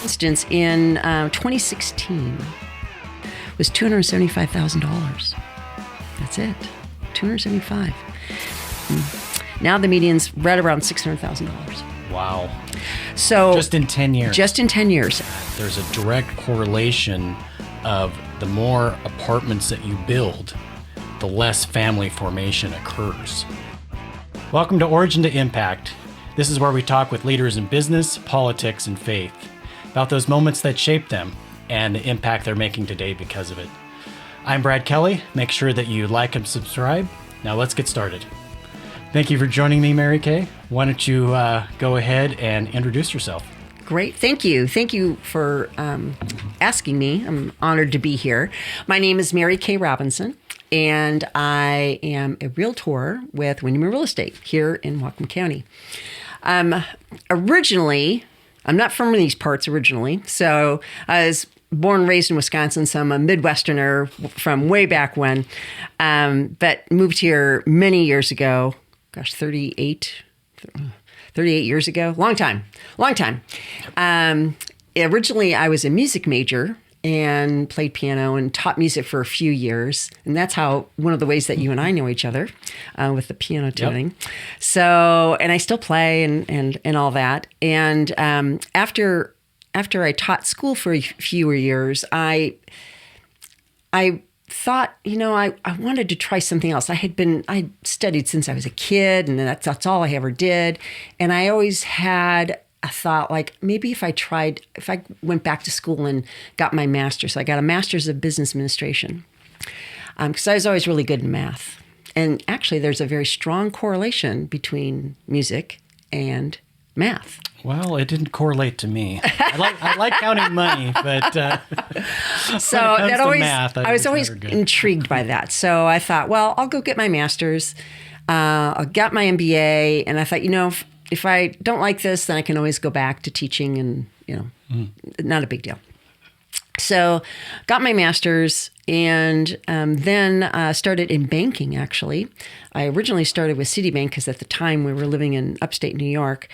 instance, in 2016 was $275,000. That's it, $275. Now the median's right around $600,000. Wow. So just in 10 years. Just in 10 years. There's a direct correlation of the more apartments that you build, the less family formation occurs. Welcome to Origin to Impact. This is where we talk with leaders in business, politics, and faith about those moments that shape them and the impact they're making today because of it. I'm Brad Kelly. Make sure that you like and subscribe. Now let's get started. Thank you for joining me, Mary Kay. Why don't you go ahead and introduce yourself? Great. Thank you. Thank you for asking me. I'm honored to be here. My name is Mary Kay Robinson, and I am a Realtor with Windermere Real Estate here in Whatcom County. Originally, I'm not from these parts originally, so I was born and raised in Wisconsin, so I'm a Midwesterner from way back when, but moved here many years ago. Gosh, 38 years ago. Long time. Originally, I was a music major and played piano and taught music for a few years. And that's how one of the ways that you and I know each other with the piano tuning. Yep. So, and I still play and all that. And after I taught school for a few years, I thought, I wanted to try something else. I studied since I was a kid, and that's all I ever did. And I always had a thought, like, maybe if I went back to school and got my master's. So I got a master's of business administration because I was always really good in math. And actually, there's a very strong correlation between music and math. Well, it didn't correlate to me. I like counting money, but so that always math, I was always intrigued by that. So I thought, well, I'll go get my master's. I got my MBA, and I thought, if I don't like this, then I can always go back to teaching, and not a big deal. So got my master's, and then started in banking, actually. I originally started with Citibank because at the time we were living in upstate New York,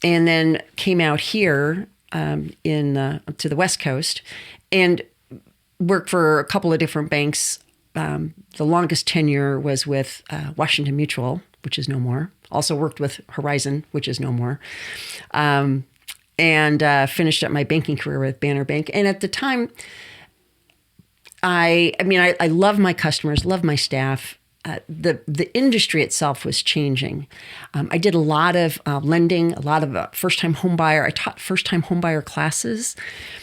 and then came out here to the West Coast and worked for a couple of different banks. The longest tenure was with Washington Mutual, which is no more. Also worked with Horizon, which is no more. And finished up my banking career with Banner Bank. And at the time, I love my customers, love my staff. The industry itself was changing. I did a lot of lending, a lot of first-time home buyer. I taught first-time home buyer classes.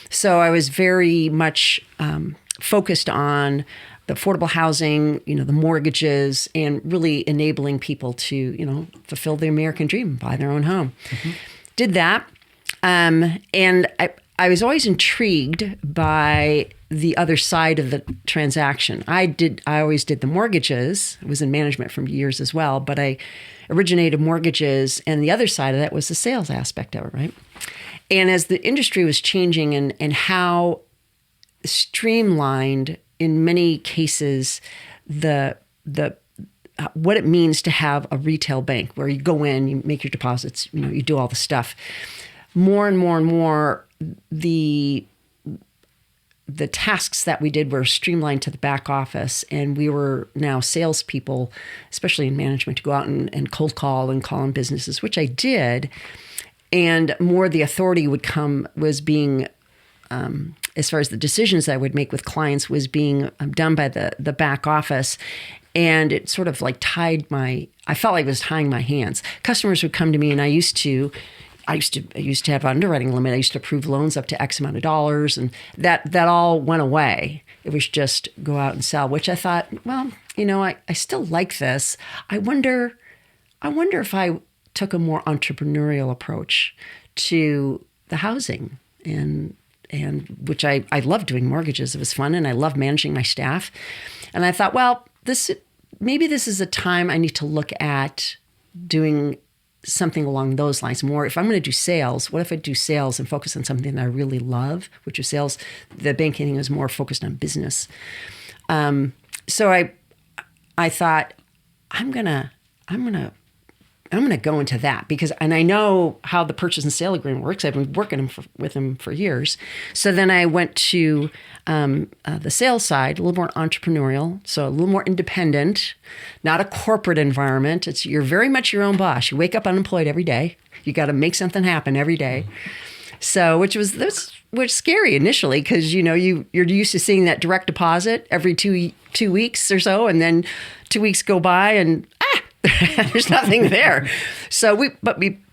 So I was very much focused on the affordable housing, the mortgages, and really enabling people to, fulfill the American dream, buy their own home. Mm-hmm. Did that. And I was always intrigued by the other side of the transaction. I always did the mortgages. I was in management for years as well, but I originated mortgages, and the other side of that was the sales aspect of it, right? And as the industry was changing and how streamlined in many cases the what it means to have a retail bank where you go in, you make your deposits, you do all the stuff. More and more and more, the tasks that we did were streamlined to the back office, and we were now salespeople, especially in management, to go out and cold call and call on businesses, which I did. And more the authority was being, as far as the decisions that I would make with clients, was being done by the back office. And it sort of like I felt like it was tying my hands. Customers would come to me, and I used to have underwriting limit. I used to approve loans up to X amount of dollars, and that all went away. It was just go out and sell, which I thought, well, I still like this. I wonder if I took a more entrepreneurial approach to the housing, and which I love doing mortgages. It was fun, and I love managing my staff. And I thought, well, maybe this is a time I need to look at doing something along those lines more. If I'm going to do sales, what if I do sales and focus on something that I really love, which is sales? The banking is more focused on business. So I thought I'm gonna to go into that and I know how the purchase and sale agreement works. I've been working with them for years. So then I went to the sales side, a little more entrepreneurial, so a little more independent, not a corporate environment. You're very much your own boss. You wake up unemployed every day. You got to make something happen every day. So, which was scary initially because, you're used to seeing that direct deposit every two weeks or so. And then 2 weeks go by and, there's nothing there. So we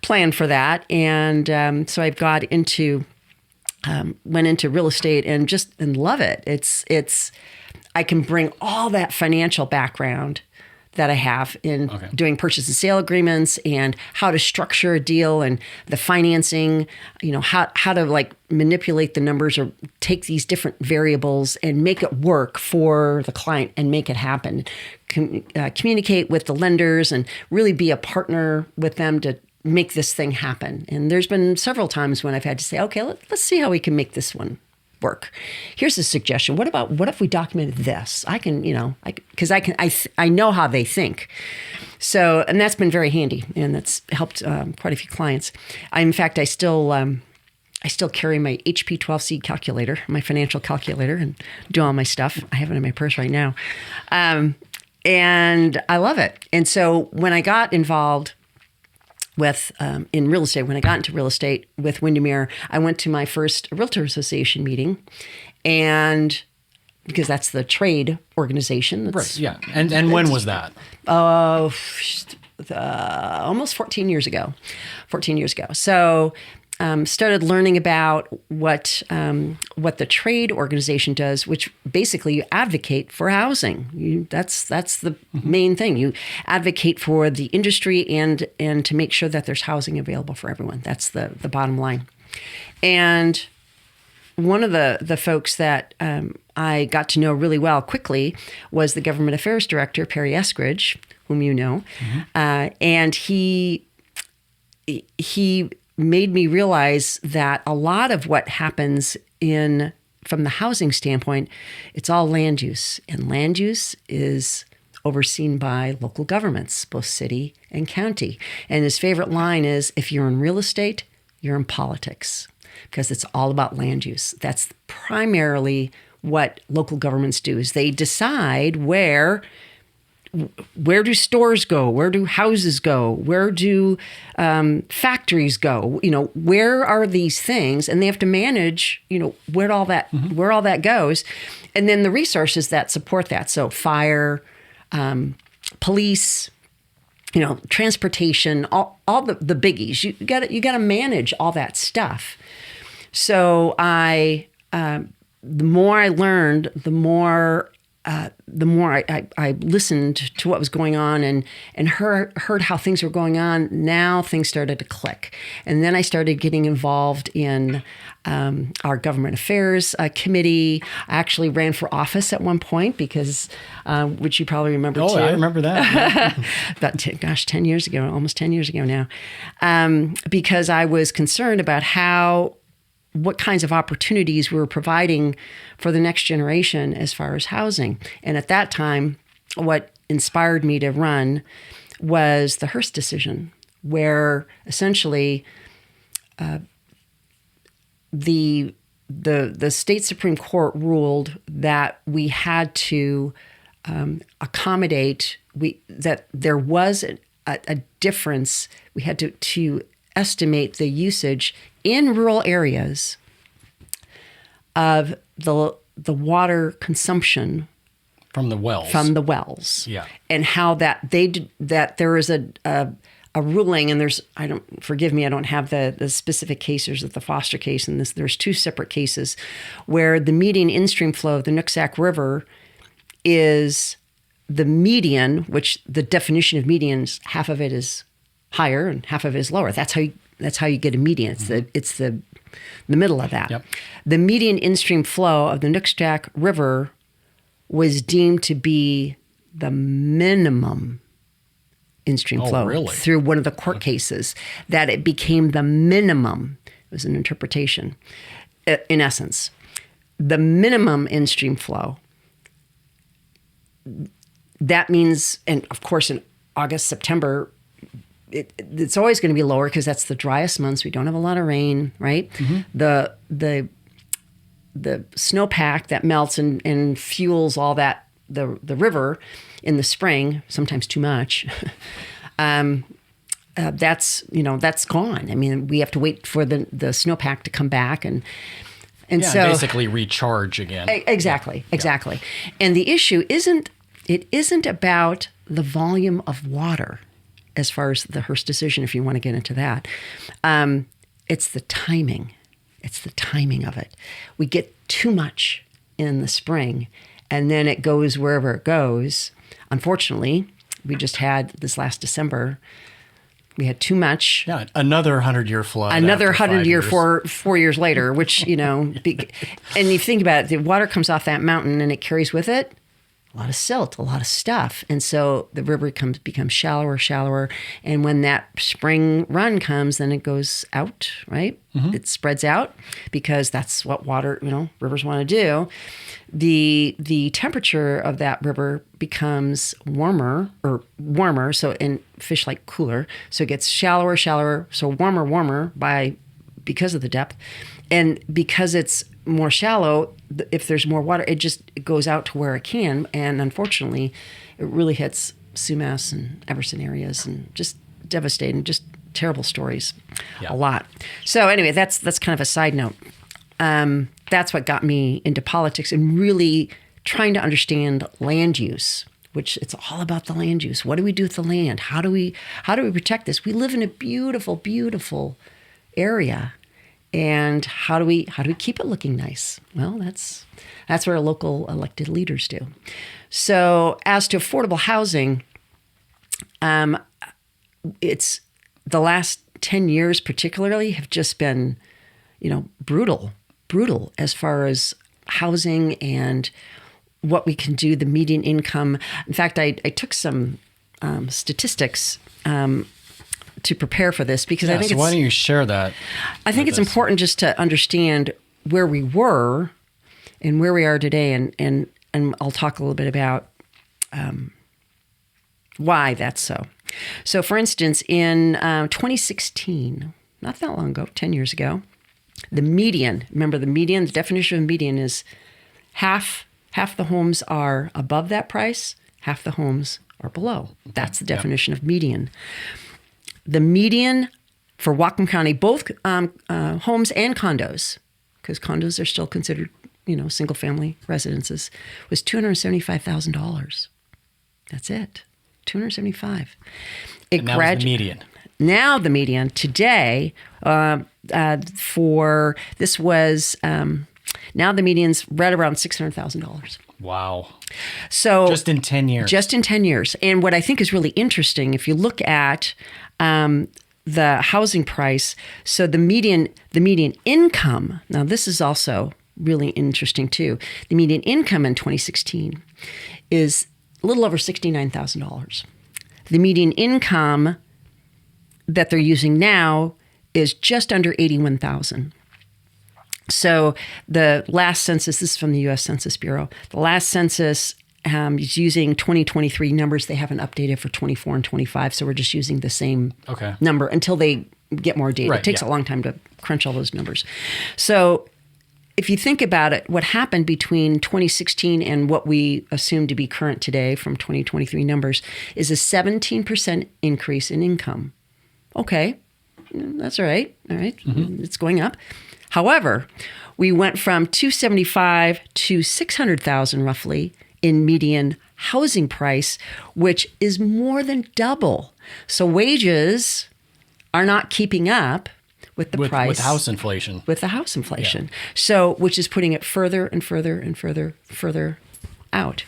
planned for that. And so I got went into real estate and love it. I can bring all that financial background that I have in doing purchase and sale agreements and how to structure a deal and the financing, how to like manipulate the numbers or take these different variables and make it work for the client and make it happen. Communicate with the lenders and really be a partner with them to make this thing happen. And there's been several times when I've had to say, okay, let's see how we can make this one work. Here's a suggestion. What if we documented this? I can, because I know how they think. So, and that's been very handy, and that's helped quite a few clients. In fact, I still carry my HP 12C calculator, my financial calculator, and do all my stuff. I have it in my purse right now, and I love it. And so when I got involved with in real estate, when I got into real estate with Windermere, I went to my first Realtor Association meeting, and because that's the trade organization. Right, yeah. And when was that? Almost 14 years ago. So started learning about what the trade organization does, which basically you advocate for housing. That's the main thing. You advocate for the industry and to make sure that there's housing available for everyone. That's the bottom line. And one of the folks that I got to know really well quickly was the government affairs director, Perry Eskridge, whom you know, and he made me realize that a lot of what happens from the housing standpoint, it's all land use. And land use is overseen by local governments, both city and county. And his favorite line is, if you're in real estate, you're in politics, because it's all about land use. That's primarily what local governments do, is they decide where do stores go? Where do houses go? Where do factories go? Where are these things? And they have to manage, where all that goes, and then the resources that support that. So fire, police, transportation, all the biggies. You got to manage all that stuff. So the more I learned, the more I listened to what was going on and heard how things were going on. Now things started to click. And then I started getting involved in our government affairs committee. I actually ran for office at one point because, which you probably remember too. Oh, I remember that. About 10 years ago, almost 10 years ago now, because I was concerned about what kinds of opportunities we were providing for the next generation as far as housing. And at that time, what inspired me to run was the Hirst decision, where essentially the state Supreme Court ruled that we had to accommodate, that there was a difference. We had to estimate the usage in rural areas of the water consumption from the wells. Yeah. And how that there is a ruling, and forgive me, I don't have the specific cases of the Foster case, and there's two separate cases where the median in-stream flow of the Nooksack River is the median, which the definition of median is half of it is higher and half of it is lower. That's how you get a median. It's the middle of that. Yep. The median in-stream flow of the Nooksack River was deemed to be the minimum in-stream flow through one of the court cases, that it became the minimum. It was an interpretation. In essence, the minimum in-stream flow, that means, and of course in August, September, it's always going to be lower because that's the driest months. We don't have a lot of rain, right? The snowpack that melts and fuels all that the river in the spring, sometimes too much. That's gone. I mean, we have to wait for the snowpack to come back and so basically recharge again. Exactly. And the issue isn't about the volume of water as far as the Hirst decision, if you want to get into that. It's the timing. It's the timing of it. We get too much in the spring, and then it goes wherever it goes. Unfortunately, we just had this last December, we had too much. Yeah, another 100-year flood. Another 100-year 4 years later, which, and you think about it, the water comes off that mountain and it carries with it a lot of silt, a lot of stuff. And so the river becomes shallower. And when that spring run comes, then it goes out, right? It spreads out because that's what water, rivers want to do. The temperature of that river becomes warmer, and fish like cooler. So it gets shallower, so warmer because of the depth. And because it's more shallow, if there's more water, it goes out to where it can. And unfortunately, it really hits Sumas and Everson areas and just devastating, just terrible stories, a lot. So anyway, that's kind of a side note. That's what got me into politics and really trying to understand land use, which it's all about the land use. What do we do with the land? How do we protect this? We live in a beautiful, beautiful area. And how do we keep it looking nice? Well, that's what our local elected leaders do. So as to affordable housing, it's the last 10 years particularly have just been, brutal as far as housing and what we can do, the median income. In fact, I took some statistics to prepare for this because I think why don't you share that? I think it's important just to understand where we were and where we are today, and I'll talk a little bit about why that's so. So, for instance, in 2016, not that long ago, 10 years ago, the median. Remember, the definition of median is half the homes are above that price, half the homes are below. That's the definition of median. The median for Whatcom County, both homes and condos, because condos are still considered, single-family residences, was $275,000. That's it, $275,000. And that was the median. Now the median today now the median's right around $600,000. Wow. So just in 10 years. Just in 10 years. And what I think is really interesting, if you look at the housing price, so the median income, now this is also really interesting too. The median income in 2016 is a little over $69,000. The median income that they're using now is just under $81,000. So the last census, this is from the U.S. Census Bureau, the last census is using 2023 numbers. They haven't updated for 24 and 25, so we're just using the same number until they get more data. It takes a long time to crunch all those numbers. So if you think about it, what happened between 2016 and what we assume to be current today from 2023 numbers is a 17% increase in income. Okay, that's all right. All right, It's going up. However, we went from $275,000 to $600,000 roughly in median housing price, which is more than double. So wages are not keeping up with the price. With house inflation. With the house inflation. Yeah. So, which is putting it further and further and further out.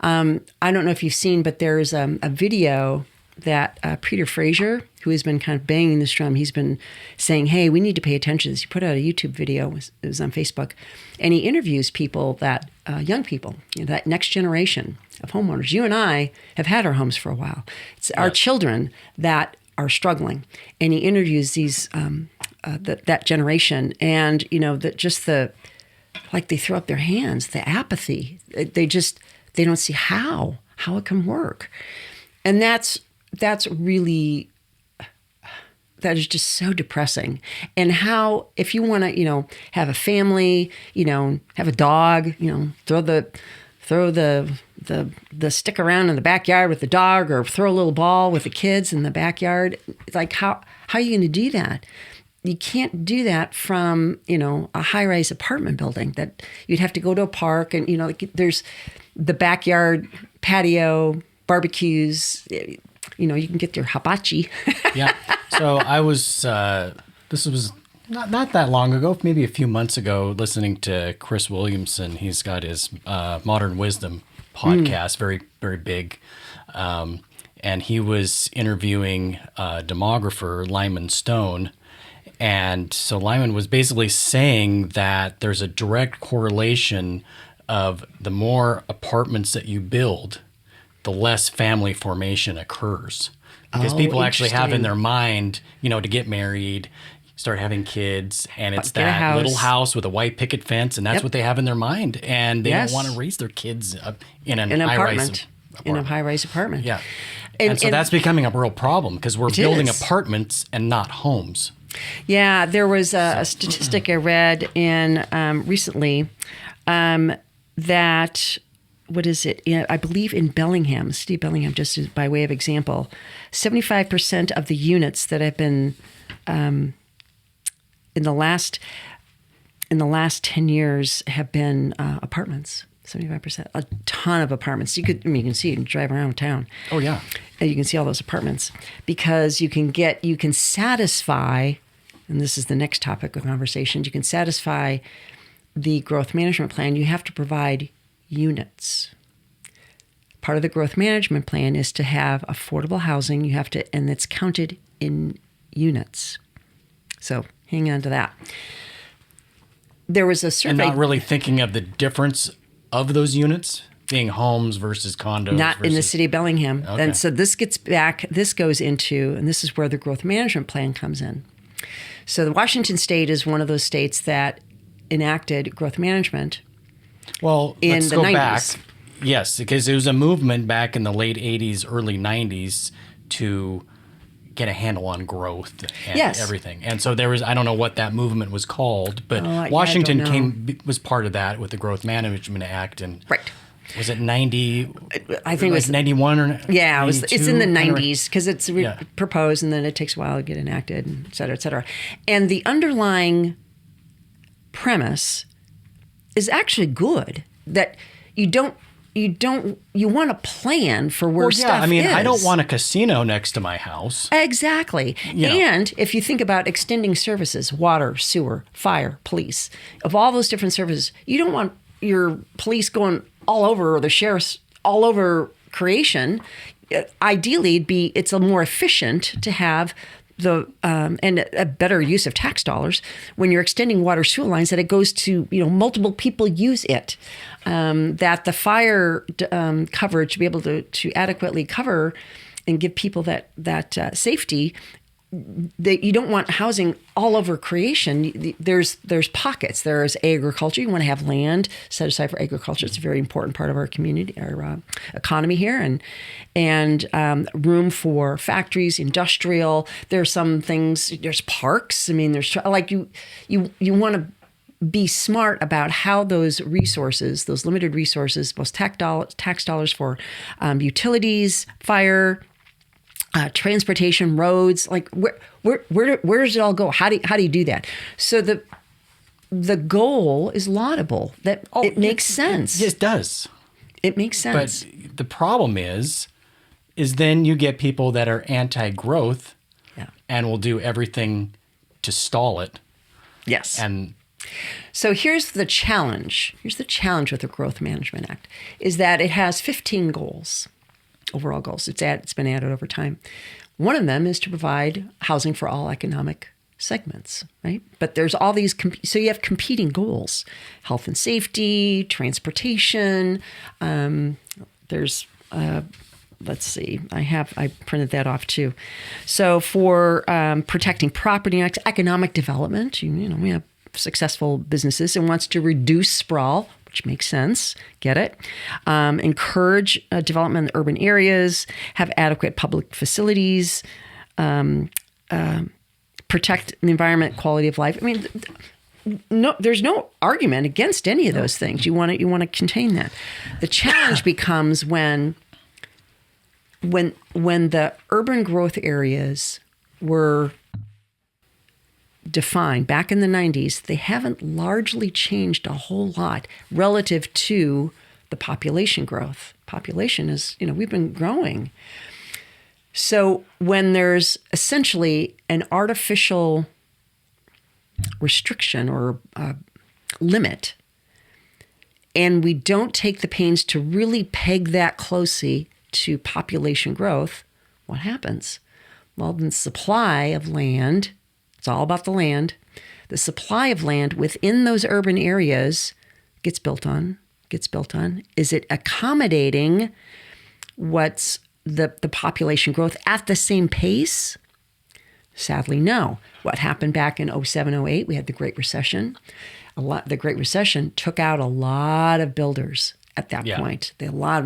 I don't know if you've seen, but there's a video that Peter Fraser, who has been kind of banging this drum, he's been saying, hey, we need to pay attention to this. He put out a YouTube video, it was on Facebook, and he interviews people that, young people, that next generation of homeowners. You and I have had our homes for a while. It's our children that are struggling. And he interviews these, that generation, and, like they throw up their hands, the apathy. They don't see how it can work. And that's really that is just so depressing. And how, if you want to, have a family, have a dog, throw the stick around in the backyard with the dog, or throw a little ball with the kids in the backyard. Like, how are you going to do that? You can't do that from, a high-rise apartment building. That you'd have to go to a park, and, there's the backyard patio, barbecues, you can get your hibachi. Yeah. So I was, this was not that long ago, maybe a few months ago, listening to Chris Williamson. He's got his Modern Wisdom podcast, very, very big. And he was interviewing demographer Lyman Stone. And so Lyman was basically saying that there's a direct correlation of the more apartments that you build, the less family formation occurs. Because people actually have in their mind, to get married, start having kids, and it's that little house with a white picket fence, and that's what they have in their mind. And they don't want to raise their kids up in an apartment. In a high-rise apartment. Yeah. And so that's becoming a real problem, because we're building apartments and not homes. Yeah, there was a statistic I read in recently that, what is it? I believe in Bellingham, the city of Bellingham, just by way of example, 75% of the units that have been in the last 10 years have been apartments. 75%, a ton of apartments. You can see it and drive around town. Oh yeah, and you can see all those apartments, because you can satisfy, and this is the next topic of conversation. You can satisfy the growth management plan. You have to provide units. Part of the growth management plan is to have affordable housing. You have to, and it's counted in units. So hang on to that. There was a survey. And not really thinking of the difference of those units being homes versus condos. Not in the city of Bellingham. Okay. And so this goes into, and this is where the growth management plan comes in. So the Washington State is one of those states that enacted growth management. Well, in let's the go 90s. back. Yes, because there was a movement back in the late 80s, early 90s to get a handle on growth and everything. And so there was, I don't know what that movement was called, but Washington was part of that with the Growth Management Act. And right. Was it 90? I think it was 91 or 92? It's in the 90s, because it's proposed, and then it takes a while to get enacted, and et cetera, et cetera. And the underlying premise is actually good, that you want to plan for where stuff is. I don't want a casino next to my house. Exactly. And if you think about extending services, water, sewer, fire, police, of all those different services, you don't want your police going all over, or the sheriff's all over creation. Ideally, it's a more efficient to have and a better use of tax dollars when you're extending water sewer lines, that it goes to, multiple people use it, that the fire coverage to be able to adequately cover and give people that safety. That you don't want housing all over creation. There's pockets. There's agriculture. You want to have land set aside for agriculture. It's a very important part of our community, our economy here, and room for factories, industrial. There's some things. There's parks. I mean, there's like you want to be smart about how those resources, those limited resources, both tax dollars for utilities, fire, transportation, roads, like where does it all go? How do you do that? So the goal is laudable. That it makes sense. It does. It makes sense. But the problem is then you get people that are anti-growth, and will do everything to stall it. Yes. And so here's the challenge. Here's the challenge with the Growth Management Act, is that it has 15 goals. Overall goals. It's been added over time. One of them is to provide housing for all economic segments, right? But there's all these, so you have competing goals: health and safety, transportation. There's, let's see, I printed that off too. So for protecting property, economic development, we have successful businesses and wants to reduce sprawl, which makes sense. Get it? Encourage development in urban areas, have adequate public facilities, protect the environment, quality of life. I mean, no, there's no argument against any of those things. You want to contain that. The challenge becomes when the urban growth areas were defined back in the 90s, they haven't largely changed a whole lot relative to the population growth. Population is, we've been growing. So when there's essentially an artificial restriction or limit, and we don't take the pains to really peg that closely to population growth, what happens? Well, the supply of land, it's all about the land. The supply of land within those urban areas gets built on. Is it accommodating what's the population growth at the same pace? Sadly, no. What happened back in 07, 08, we had the Great Recession. The Great Recession took out a lot of builders at that point. It was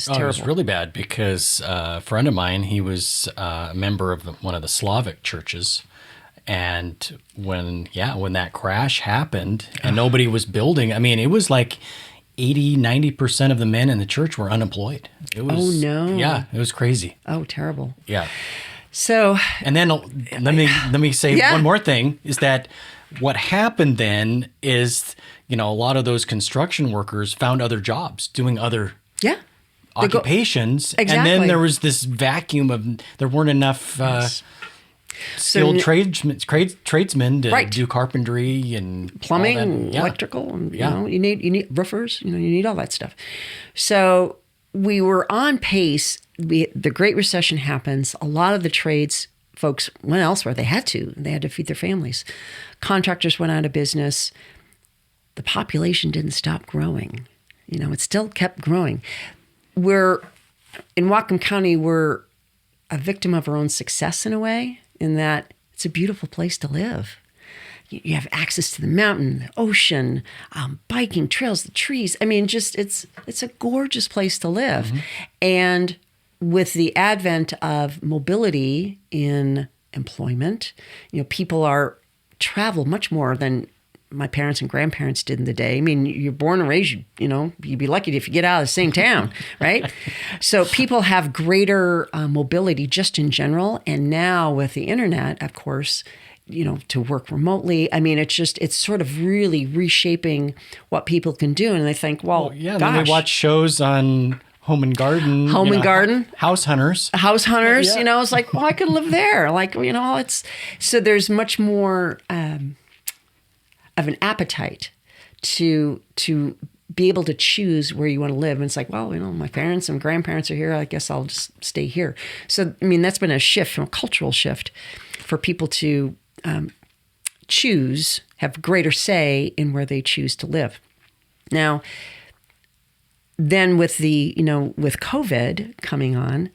terrible. It was really bad because a friend of mine, he was a member of one of the Slavic churches. And when that crash happened and nobody was building, I mean, it was like 80-90% of the men in the church were unemployed. It was, oh, no. Yeah, it was crazy. Oh, terrible. Yeah. So, and then let me say one more thing is that what happened then is, a lot of those construction workers found other jobs doing other occupations. Exactly. And then there was this vacuum of, there weren't enough skilled tradesmen to do carpentry and plumbing, electrical, and you need roofers, you need all that stuff. So we were on pace. The Great Recession happens. A lot of the trades folks went elsewhere. They had to feed their families. Contractors went out of business. The population didn't stop growing. It still kept growing. In Whatcom County, we're a victim of our own success in a way, in that it's a beautiful place to live. You have access to the mountain, the ocean, biking trails, the trees. I mean, just it's a gorgeous place to live. Mm-hmm. And with the advent of mobility in employment, people travel much more than my parents and grandparents did in the day. I mean, you're born and raised, you'd be lucky if you get out of the same town, right? So people have greater mobility just in general. And now with the internet, of course, to work remotely. I mean, it's sort of really reshaping what people can do. And they think, well then they watch shows on Home and Garden. House Hunters. It's like, well, I could live there. Like, so there's much more of an appetite to be able to choose where you want to live. And it's like, well, my parents and grandparents are here. I guess I'll just stay here. So, I mean, that's been a shift, a cultural shift for people to have greater say in where they choose to live. Now, then with with COVID coming on,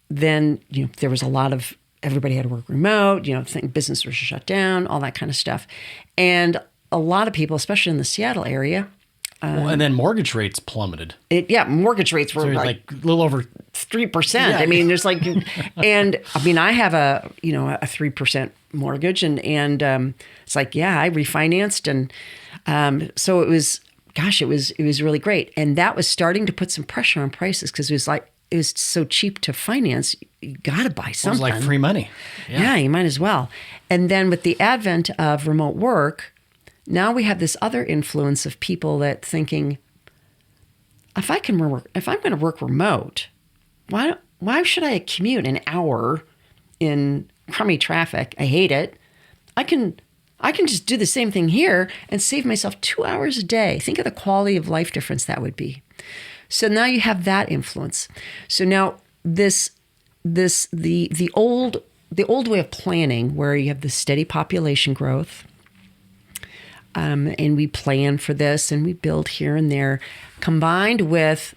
then, there was a lot of, everybody had to work remote, business was shut down, all that kind of stuff. And a lot of people, especially in the Seattle area. And then mortgage rates plummeted. Mortgage rates were like a little over 3%. Yeah. I mean, there's like, and I mean, I have a 3% mortgage and it's like, I refinanced. And so it was really great. And that was starting to put some pressure on prices because it was so cheap to finance. You got to buy something. It was like free money. Yeah, you might as well. And then with the advent of remote work, now we have this other influence of people that thinking, if I'm going to work remote, why should I commute an hour in crummy traffic? I hate it. I can just do the same thing here and save myself 2 hours a day. Think of the quality of life difference that would be. So now you have that influence. So now the old way of planning, where you have the steady population growth, and we plan for this and we build here and there, combined with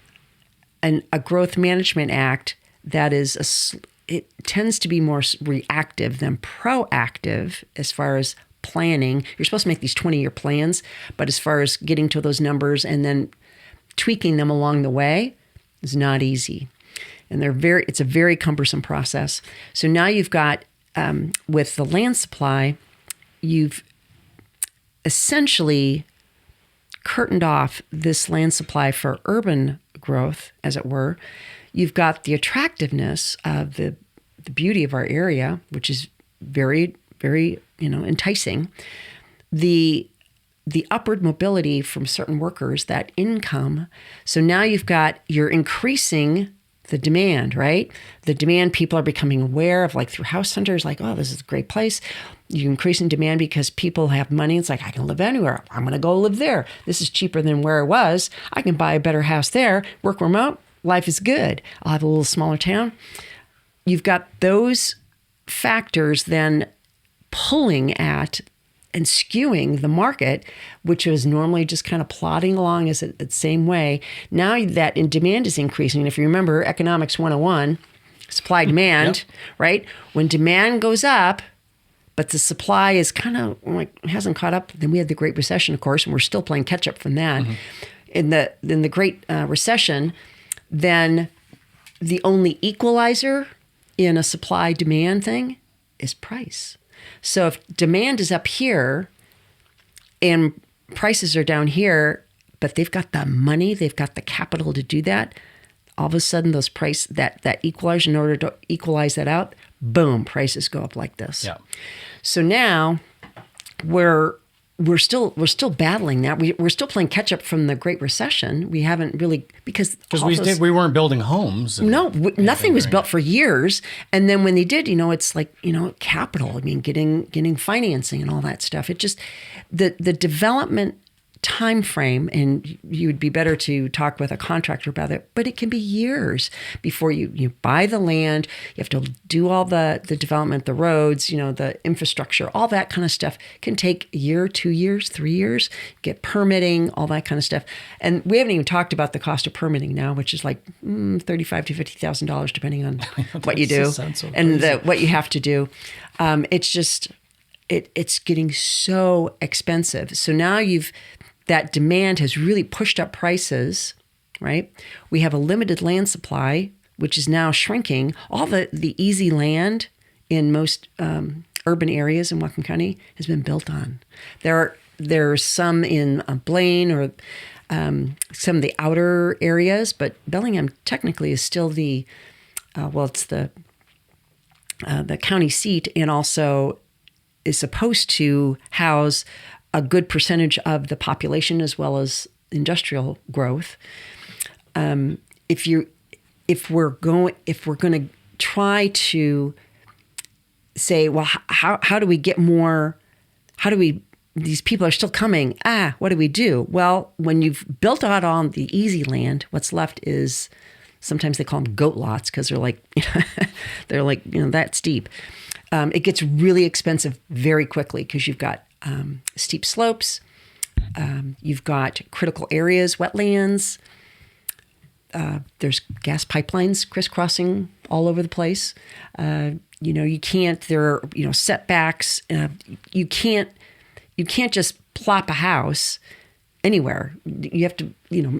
a growth management act that it tends to be more reactive than proactive as far as planning. You're supposed to make these 20-year plans, but as far as getting to those numbers and then tweaking them along the way is not easy. And it's a very cumbersome process. So now you've got with the land supply, you've essentially curtained off this land supply for urban growth, as it were. You've got the attractiveness of the beauty of our area, which is very, very, enticing. The upward mobility from certain workers, that income. So now you're increasing the demand, right? The demand, people are becoming aware of, like through house hunters, like, oh, this is a great place. You're increasing demand because people have money. It's like, I can live anywhere. I'm going to go live there. This is cheaper than where I was. I can buy a better house there, work remote. Life is good. I'll have a little smaller town. You've got those factors then pulling at and skewing the market, which was normally just kind of plodding along as the same way. Now that in demand is increasing, if you remember Economics 101, supply demand, right? When demand goes up, but the supply is kind of like hasn't caught up, then we had the Great Recession, of course, and we're still playing catch up from that. In the Great Recession, then the only equalizer in a supply demand thing is price. So if demand is up here and prices are down here, but they've got the money, they've got the capital to do that, all of a sudden those that equalizer, in order to equalize that out, boom, prices go up like this. Yeah. So now we're still battling that. We're still playing catch up from the Great Recession. We haven't really because we weren't building homes. Nothing was built for years. And then when they did, it's like capital. I mean, getting financing and all that stuff. It just the development time frame, and you would be better to talk with a contractor about it, but it can be years before you buy the land. You have to do all the development, the roads, the infrastructure, all that kind of stuff can take a year, 2 years, 3 years, get permitting, all that kind of stuff. And we haven't even talked about the cost of permitting now, which is like $35,000 to $50,000 depending on what you do and what you have to do. It's just it's getting so expensive. So now that demand has really pushed up prices, right? We have a limited land supply, which is now shrinking. All the easy land in most urban areas in Whatcom County has been built on. There's some in Blaine or some of the outer areas, but Bellingham technically is still it's the county seat, and also is supposed to house a good percentage of the population as well as industrial growth. If we're going to try to say, well, how do we get more? These people are still coming. What do we do? Well, when you've built out on the easy land, what's left is sometimes they call them goat lots because they're like that steep. It gets really expensive very quickly because you've got steep slopes, you've got critical areas, wetlands, there's gas pipelines crisscrossing all over the place. You can't, there are, setbacks. You can't just plop a house anywhere. You have to,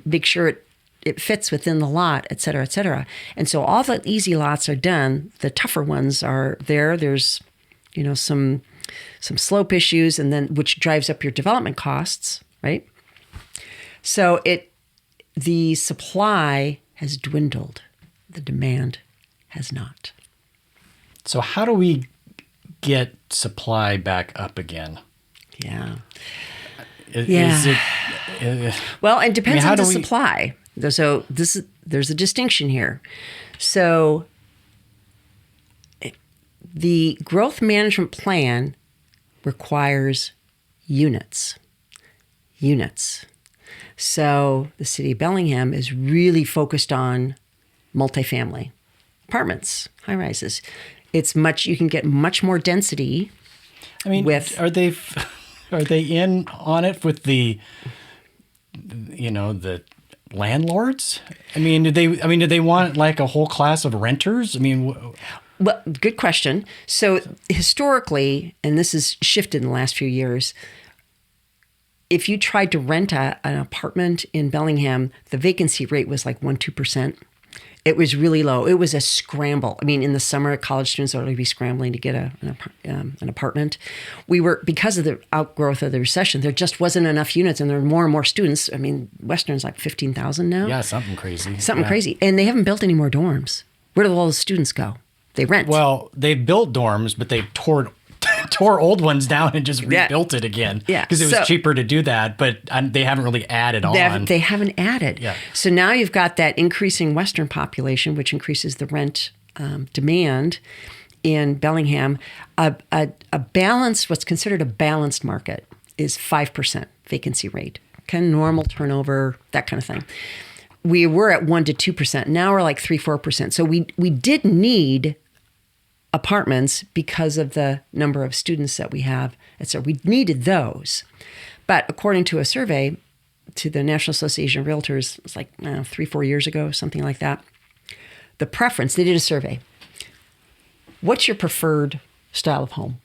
make sure it fits within the lot, et cetera, et cetera. And so all the easy lots are done. The tougher ones are there. There's, some slope issues, and then which drives up your development costs, right? So the supply has dwindled. The demand has not. So how do we get supply back up again? Yeah. Is it, well, it depends on the supply. So there's a distinction here. So the growth management plan requires units. So the city of Bellingham is really focused on multifamily apartments, high rises. You can get much more density. I mean, are they in on it with the landlords? I mean, do they want like a whole class of renters? I mean, well, good question. So historically, and this has shifted in the last few years, if you tried to rent an apartment in Bellingham, the vacancy rate was like 1-2%. It was really low. It was a scramble. I mean, in the summer, college students would be scrambling to get an apartment. Because of the outgrowth of the recession, there just wasn't enough units, and there were more and more students. I mean, Western's like 15,000 now. Yeah, something crazy. Crazy. And they haven't built any more dorms. Where do all the students go? They rent. Well, they built dorms, but they tore old ones down and just rebuilt it again. Yeah. Because it was cheaper to do that, but they haven't really added on. They haven't added. Yeah. So now you've got that increasing Western population, which increases the rent demand in Bellingham. A balanced, what's considered a balanced market is 5% vacancy rate. Kind of normal turnover, that kind of thing. We were at 1% to 2%. Now we're like 3-4%. So we did need apartments because of the number of students that we have. And so we needed those. But according to a survey to the National Association of Realtors, it was like 3-4 years ago, something like that. The preference, they did a survey. What's your preferred style of home?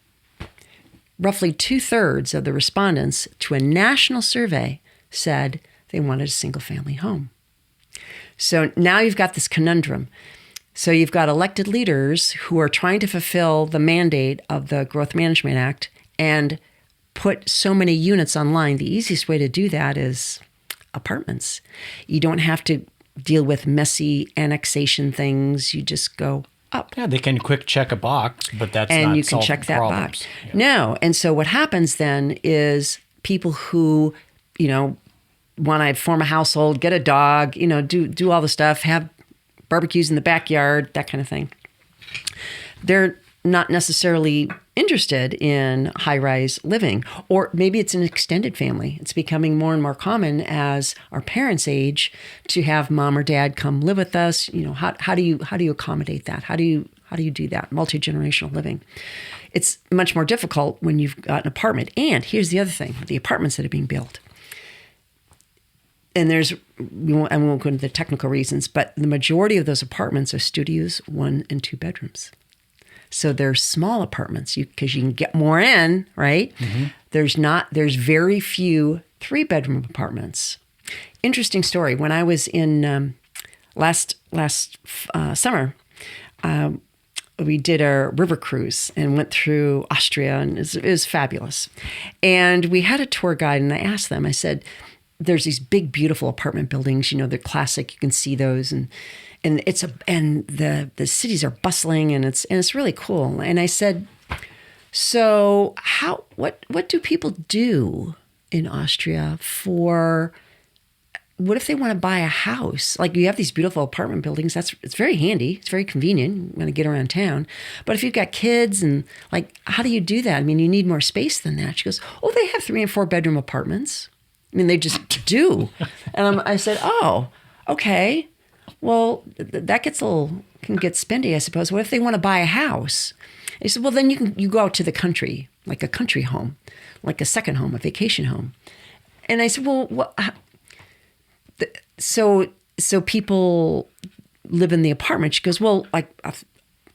Roughly 2/3 of the respondents to a national survey said they wanted a single family home. So now you've got this conundrum. So you've got elected leaders who are trying to fulfill the mandate of the Growth Management Act and put so many units online. The easiest way to do that is apartments. You don't have to deal with messy annexation things. You just go up. Yeah, they can quick check a box, but that's and not you can solving check that problems. box. Yeah. No. And so what happens then is people who, want to form a household, get a dog, do all the stuff, have barbecues in the backyard, that kind of thing. They're not necessarily interested in high-rise living, or maybe it's an extended family. It's becoming more and more common as our parents age to have mom or dad come live with us. How do you accommodate that? How do you do that? Multi-generational living. It's much more difficult when you've got an apartment. And here's the other thing: the apartments that are being built. And I won't go into the technical reasons, but the majority of those apartments are studios, 1 and 2 bedrooms. So they're small apartments because you can get more in, right? Mm-hmm. There's very few 3-bedroom apartments. Interesting story. When I was in last summer, we did a river cruise and went through Austria, and it was fabulous. And we had a tour guide, and I asked them, I said, there's these big, beautiful apartment buildings, they're classic. You can see those, and the cities are bustling, and it's really cool. And I said, so what do people do in Austria what if they want to buy a house? Like, you have these beautiful apartment buildings. It's very handy. It's very convenient. You want to get around town. But if you've got kids and how do you do that? I mean, you need more space than that. She goes, oh, they have 3 and 4 bedroom apartments. I mean, they just do. And I said, oh, okay. Well, that can get spendy, I suppose. What if they want to buy a house? He said, well, then you go out to the country, like a country home, like a second home, a vacation home. And I said, well, so people live in the apartment. She goes, well, like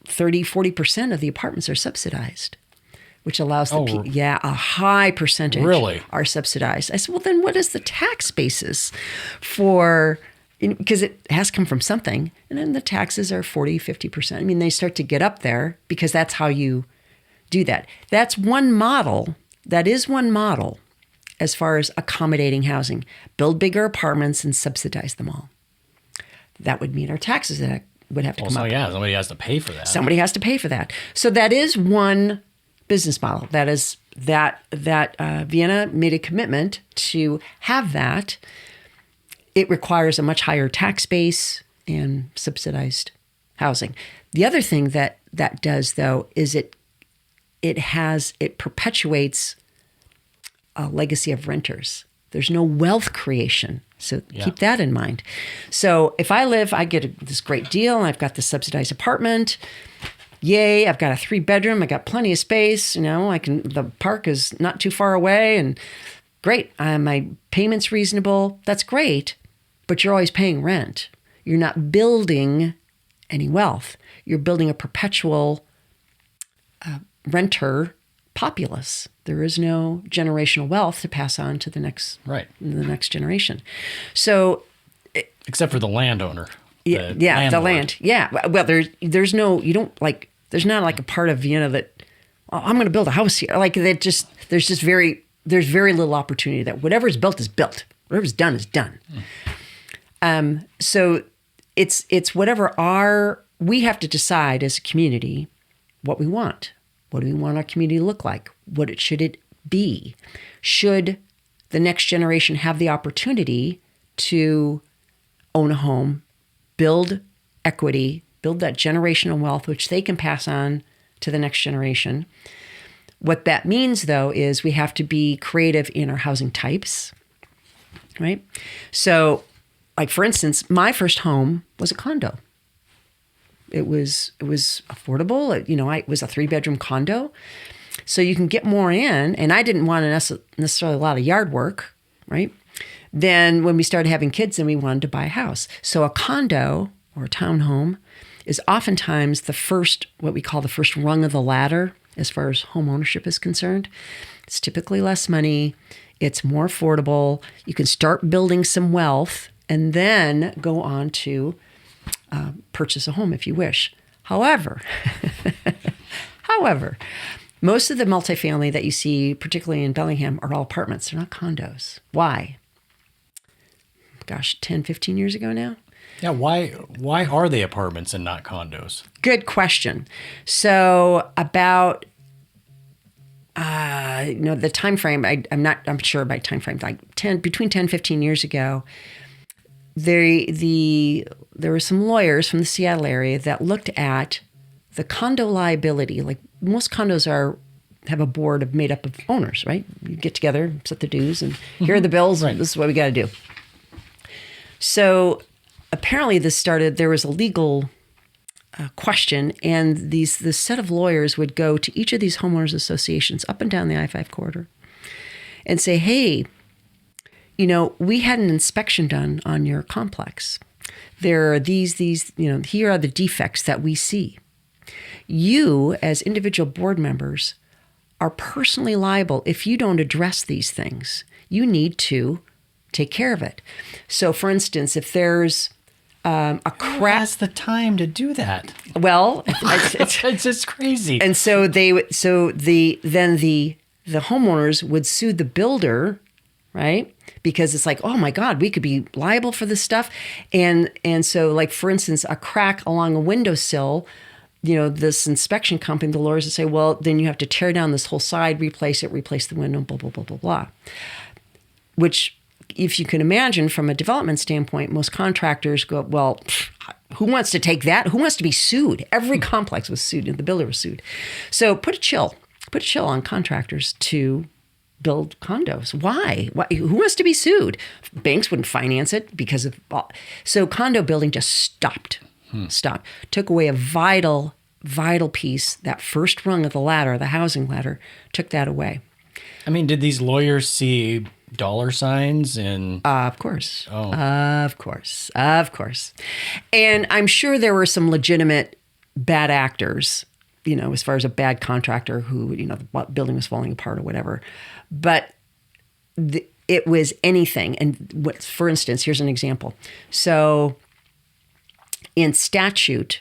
30-40% of the apartments are subsidized, which allows a high percentage are subsidized. I said, well, then what is the tax basis for, because it has come from something, and then the taxes are 40-50%. I mean, they start to get up there because that's how you do that. That's one model. That is one model as far as accommodating housing. Build bigger apartments and subsidize them all. That would mean our taxes that would have to come up. Yeah, somebody has to pay for that. Somebody has to pay for that. So that is one business model. That is that Vienna made a commitment to have that. It requires a much higher tax base and subsidized housing. The other thing that does, though, is it perpetuates a legacy of renters. There's no wealth creation. So keep that in mind. So if I get this great deal, and I've got this subsidized apartment. Yay, I've got a 3-bedroom. I got plenty of space. The park is not too far away, and great. My payment's reasonable. That's great, but you're always paying rent. You're not building any wealth. You're building a perpetual renter populace. There is no generational wealth to pass on to the next generation. So, except for the landowner. The land. Yeah. Well, there's no, you don't like, there's not like a part of Vienna that, oh, I'm going to build a house here. Like there's very little opportunity that whatever is built is built. Whatever's done is done. So it's whatever we have to decide as a community what we want. What do we want our community to look like? Should it be? Should the next generation have the opportunity to own a home, build equity, build that generational wealth, which they can pass on to the next generation? What that means, though, is we have to be creative in our housing types, right? So, like, for instance, my first home was a condo. It was affordable. It was a 3-bedroom condo. So you can get more in, and I didn't want necessarily a lot of yard work, right? Then when we started having kids, then we wanted to buy a house. So a condo or a townhome is oftentimes what we call the first rung of the ladder as far as home ownership is concerned. It's typically less money. It's more affordable. You can start building some wealth and then go on to purchase a home if you wish. However, most of the multifamily that you see, particularly in Bellingham, are all apartments. They're not condos. Why? Gosh, 10, 15 years ago now? Yeah, why are they apartments and not condos? Good question. So about the time frame, I'm sure about time frame, like between 10 15 years ago, there were some lawyers from the Seattle area that looked at the condo liability. Like most condos have a board made up of owners, right? You get together, set the dues, and here are the bills. Right. This is what we got to do. So apparently there was a legal question, and this set of lawyers would go to each of these homeowners associations up and down the I-5 corridor and say, hey, we had an inspection done on your complex. There are these, here are the defects that we see. You, as individual board members, are personally liable if you don't address these things. You need to take care of it. So, for instance, if there's a crack, who has the time to do that? Well, it's just crazy. And so the homeowners would sue the builder, right? Because it's like, oh my God, we could be liable for this stuff. And so, like, for instance, a crack along a windowsill, this inspection company, the lawyers would say, well, then you have to tear down this whole side, replace the window, blah, blah, blah, blah, blah. Which, if you can imagine from a development standpoint, most contractors go, well, who wants to take that? Who wants to be sued? Every complex was sued and the builder was sued. So put a chill on contractors to build condos. Why? Who wants to be sued? Banks wouldn't finance it because of, so condo building just stopped. Took away a vital piece, that first rung of the ladder, the housing ladder, took that away. I mean, did these lawyers see dollar signs and of course. Of course. And I'm sure there were some legitimate bad actors, as far as a bad contractor who, the building was falling apart or whatever. But it was anything. And for instance, here's an example. So in statute,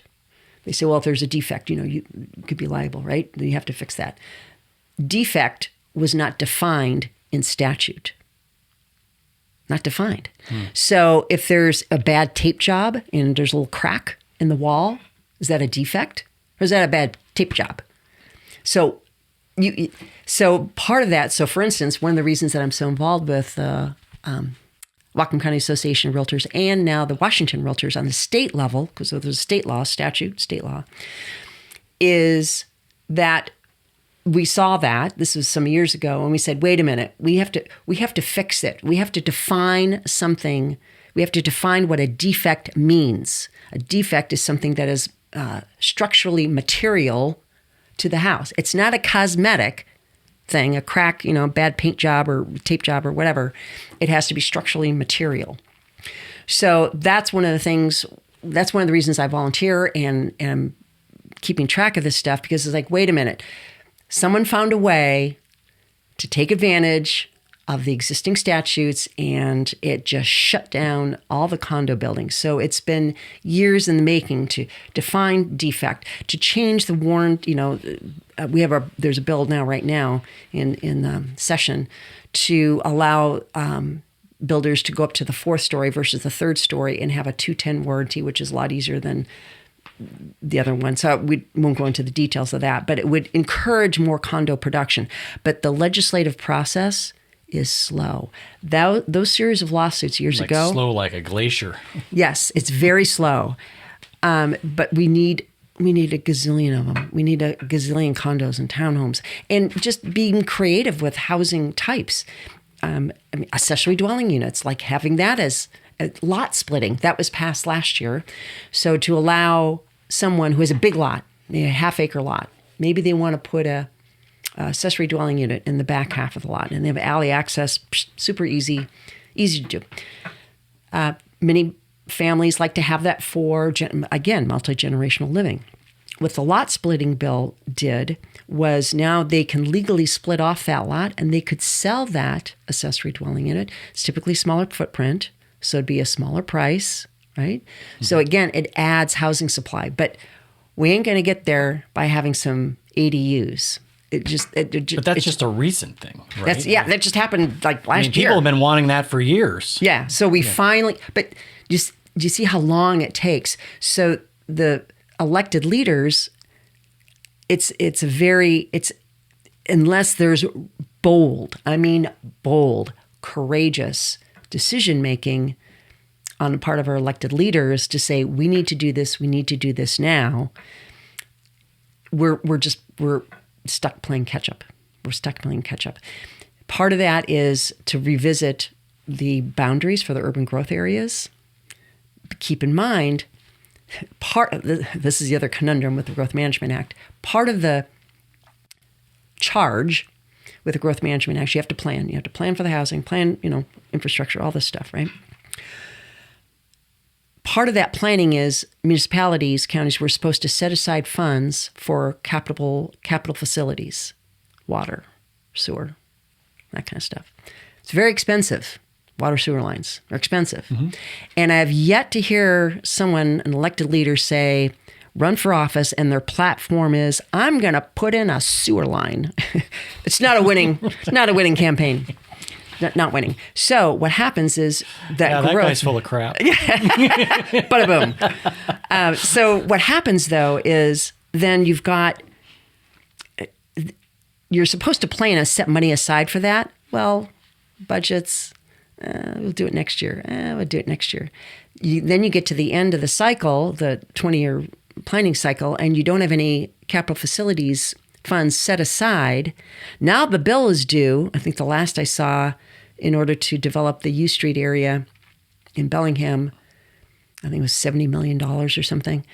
they say, well, if there's a defect, you could be liable, right? Then you have to fix that. Defect was not defined in statute. Not defined. So if there's a bad tape job and there's a little crack in the wall, is that a defect or is that a bad tape job? So part of that. So for instance, one of the reasons that I'm so involved with Whatcom County Association of Realtors and now the Washington Realtors on the state level, because there's a state law, is that we saw that, this was some years ago, and we said, wait a minute, we have to fix it. We have to define something. We have to define what a defect means. A defect is something that is structurally material to the house. It's not a cosmetic thing, a crack, bad paint job or tape job or whatever. It has to be structurally material. So that's one of the reasons I volunteer and am keeping track of this stuff, because it's like, wait a minute, someone found a way to take advantage of the existing statutes, and it just shut down all the condo buildings. So it's been years in the making to define defect, to change the warrant. There's a bill right now in session to allow builders to go up to the 4th story versus the 3rd story and have a 210 warranty, which is a lot easier than the other one. So we won't go into the details of that, but it would encourage more condo production. But the legislative process is slow. Those series of lawsuits years ago. Slow like a glacier. Yes, it's very slow. But we need a gazillion of them. We need a gazillion condos and townhomes. And just being creative with housing types. Accessory dwelling units, like having that as a lot splitting. That was passed last year. So to allow someone who has a big lot, a half-acre lot, maybe they want to put a accessory dwelling unit in the back half of the lot, and they have alley access, super easy to do. Many families like to have that for, again, multi-generational living. What the lot splitting bill did was now they can legally split off that lot, and they could sell that accessory dwelling unit. It's typically smaller footprint, so it'd be a smaller price, right? Mm-hmm. So again, it adds housing supply, but we ain't going to get there by having some ADUs. But that's just a recent thing, right? That just happened like last year. People have been wanting that for years. Yeah, so we finally, but do you see how long it takes? So the elected leaders, it's unless there's bold, courageous decision-making on the part of our elected leaders to say, we need to do this now, we're stuck playing catch-up. Part of that is to revisit the boundaries for the urban growth areas. Keep in mind, this is the other conundrum with the Growth Management Act. Part of the charge with the Growth Management Act, you have to plan. You have to plan for the housing, plan, infrastructure, all this stuff, right? Part of that planning is municipalities, counties were supposed to set aside funds for capital facilities, water, sewer, that kind of stuff. It's very expensive. Water sewer lines are expensive. Mm-hmm. And I have yet to hear an elected leader say, run for office, and their platform is, I'm going to put in a sewer line. It's not a winning campaign. Not winning. So what happens is that that guy's full of crap. Bada boom. So what happens though is then you're supposed to plan and set money aside for that. Well, budgets, we'll do it next year. We'll do it next year. Then you get to the end of the cycle, the 20-year planning cycle, and you don't have any capital facilities funds set aside. Now the bill is due. I think the last I saw, in order to develop the U Street area in Bellingham, I think it was $70 million or something,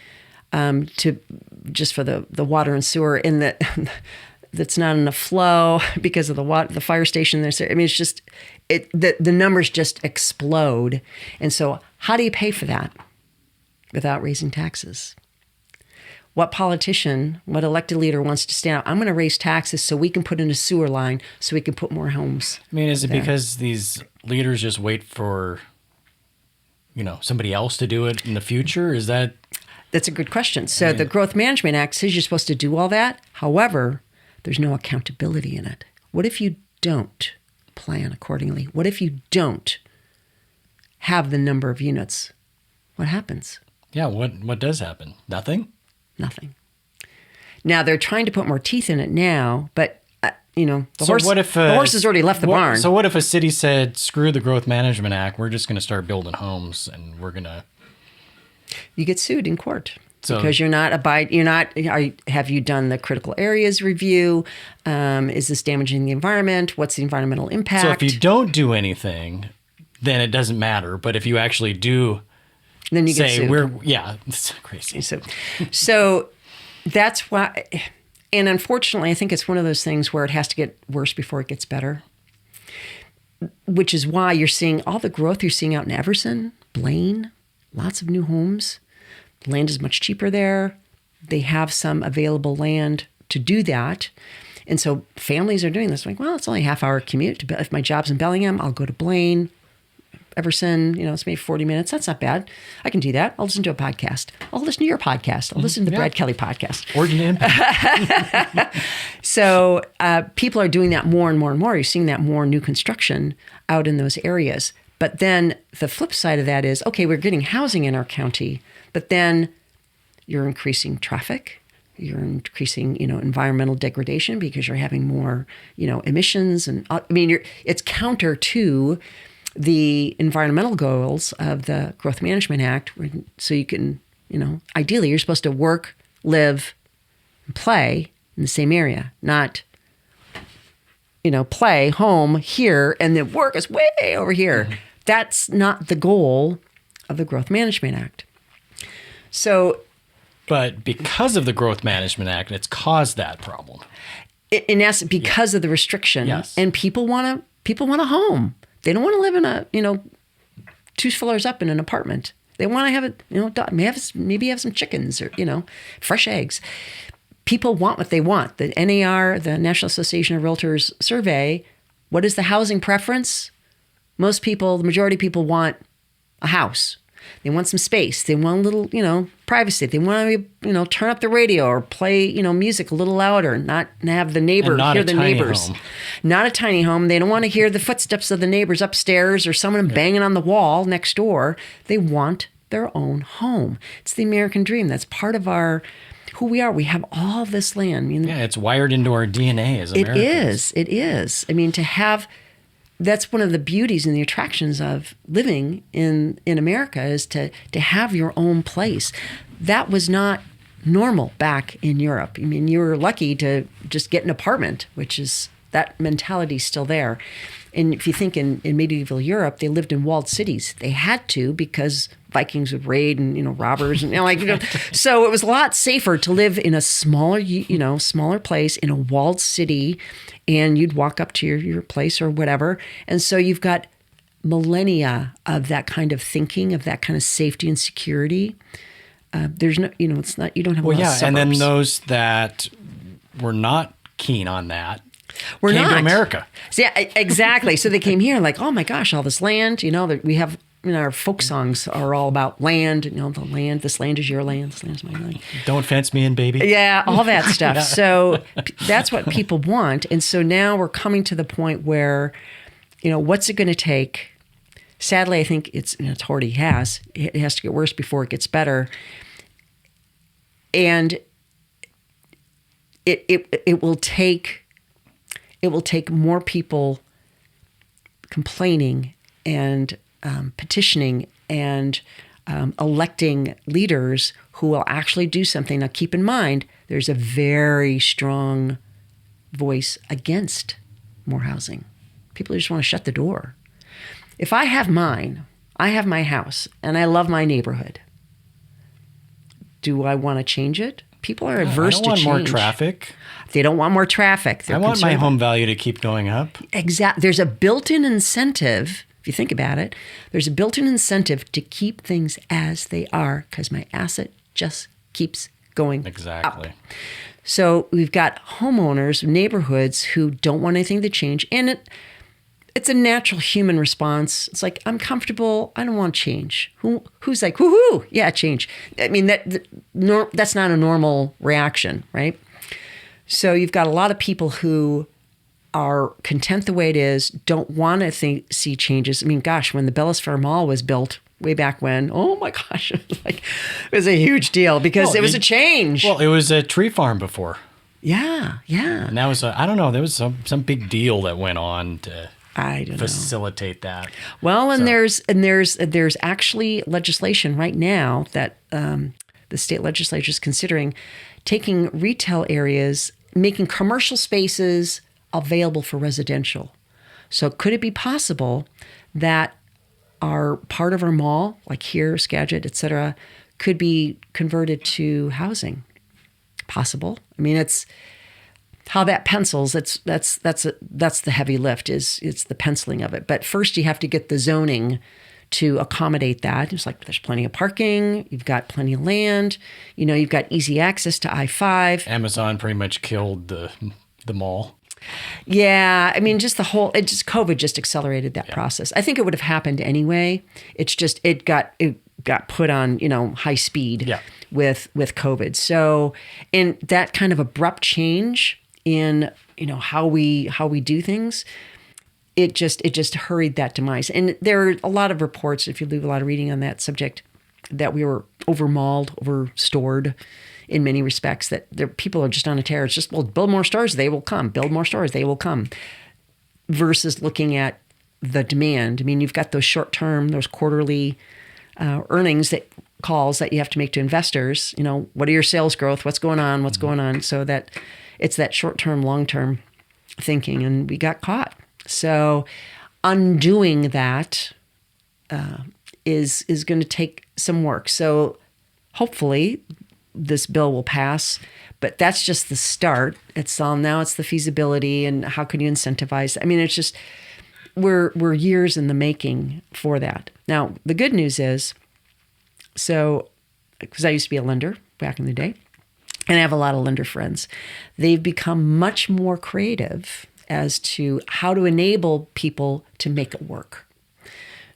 just for the water and sewer, and that's not enough flow because of the fire station there. I mean, it's just the numbers just explode. And so how do you pay for that without raising taxes? What politician, what elected leader wants to stand up? I'm going to raise taxes so we can put in a sewer line so we can put more homes. I mean, is it because these leaders just wait for, somebody else to do it in the future? Is that? That's a good question. So the Growth Management Act says you're supposed to do all that. However, there's no accountability in it. What if you don't plan accordingly? What if you don't have the number of units? What happens? Yeah, what does happen? Nothing? Nothing. Now they're trying to put more teeth in it now, but the horse has already left the barn. So what if a city said, "Screw the Growth Management Act. We're just going to start building homes, and we're going to." You get sued in court because have you done the critical areas review? Is this damaging the environment? What's the environmental impact? So if you don't do anything, then it doesn't matter. But if you actually do. Then you get sued. It's crazy. So that's why, and unfortunately, I think it's one of those things where it has to get worse before it gets better, which is why you're seeing all the growth you're seeing out in Everson, Blaine, lots of new homes. Land is much cheaper there. They have some available land to do that. And so families are doing this. Like, well, it's only a half-hour commute. If my job's in Bellingham, I'll go to Blaine. Everson, it's maybe 40 minutes. That's not bad. I can do that. I'll listen to a podcast. I'll listen to your podcast. I'll listen to the Brad Kelly podcast. Origin to Impact. So people are doing that more and more and more. You're seeing that more new construction out in those areas. But then the flip side of that is, okay, we're getting housing in our county, but then you're increasing traffic. You're increasing, environmental degradation because you're having more, emissions. And it's counter to the environmental goals of the Growth Management Act. So you can, ideally you're supposed to work, live, and play in the same area, not, play home here and then work is way over here. Mm-hmm. That's not the goal of the Growth Management Act. So, but because of the Growth Management Act, it's caused that problem. In essence, because of the restriction, and people want a home. They don't want to live in a, 2 floors up in an apartment. They want to have it, maybe have some chickens or, fresh eggs. People want what they want. The NAR, the National Association of Realtors survey, what is the housing preference? Most people, the majority of people want a house. They want some space. They want a little, privacy. They want to, turn up the radio or play, music a little louder, not have the neighbor hear the neighbors. Home. Not a tiny home. They don't want to hear the footsteps of the neighbors upstairs or someone banging on the wall next door. They want their own home. It's the American dream. That's part of who we are. We have all this land. It's wired into our DNA as Americans. It is. To have... That's one of the beauties and the attractions of living in America is to have your own place. That was not normal back in Europe. You were lucky to just get an apartment, which is, that mentality still there. And if you think in medieval Europe, they lived in walled cities. They had to because Vikings would raid and, robbers and so it was a lot safer to live in a smaller place in a walled city, and you'd walk up to your place or whatever. And so you've got millennia of that kind of thinking, of that kind of safety and security. There's no, it's not, you don't have a lot of suburbs. And then those that were not keen on that came to America. So, yeah, exactly. So they came here like, oh my gosh, all this land, that we have, our folk songs are all about land, the land, this land is your land, this land is my land. Don't fence me in, baby. Yeah, all that stuff. Yeah. So that's what people want. And so now we're coming to the point where, what's it going to take? Sadly, I think it already has. It has to get worse before it gets better. And it will take more people complaining and petitioning and electing leaders who will actually do something. Now, keep in mind, there's a very strong voice against more housing. People just want to shut the door. If I have I have my house, and I love my neighborhood. Do I want to change it? People are averse to change. I don't want more traffic. They don't want more traffic. I want my home value to keep going up. Exactly. There's a built-in incentive. If you think about it, there's a built-in incentive to keep things as they are because my asset just keeps going up. So we've got homeowners, neighborhoods who don't want anything to change. And it's a natural human response. It's like, I'm comfortable. I don't want change. Who's like, woohoo, yeah, change. That's not a normal reaction, right? So you've got a lot of people who are content the way it is, don't want to see changes. Gosh, when the Bellis Fair Mall was built way back when, oh my gosh, it was a huge deal because it was a change. Well, it was a tree farm before. Yeah. And that was, I don't know, there was some big deal that went on to facilitate that. Well, and there's actually legislation right now that the state legislature is considering taking retail areas, making commercial spaces available for residential. So could it be possible that our part of our mall, like here, Skagit, et cetera, could be converted to housing? Possible. It's how that pencils. That's the heavy lift. It's the penciling of it. But first, you have to get the zoning to accommodate that. It's like there's plenty of parking. You've got plenty of land. You've got easy access to I-5. Amazon pretty much killed the the mall. Yeah, I mean, COVID just accelerated that process. I think it would have happened anyway. It's just it got put on high speed with COVID. So, in that kind of abrupt change in how we do things, it just hurried that demise. And there are a lot of reports, if you do a lot of reading on that subject, that we were over-malled, over-stored in many respects, that people are just on a tear. It's just, well, build more stores, they will come. Build more stores, they will come. Versus looking at the demand. I mean, you've got those short-term, those quarterly earnings calls that you have to make to investors. What are your sales growth? What's going on? What's going on? So that it's that short-term, long-term thinking, and we got caught. So undoing that is going to take some work. So hopefully this bill will pass, but that's just the start. Now it's the feasibility and how can you incentivize. I mean, it's just we're years in the making for that. Now the good news is, because I used to be a lender back in the day, and I have a lot of lender friends, they've become much more creative as to how to enable people to make it work.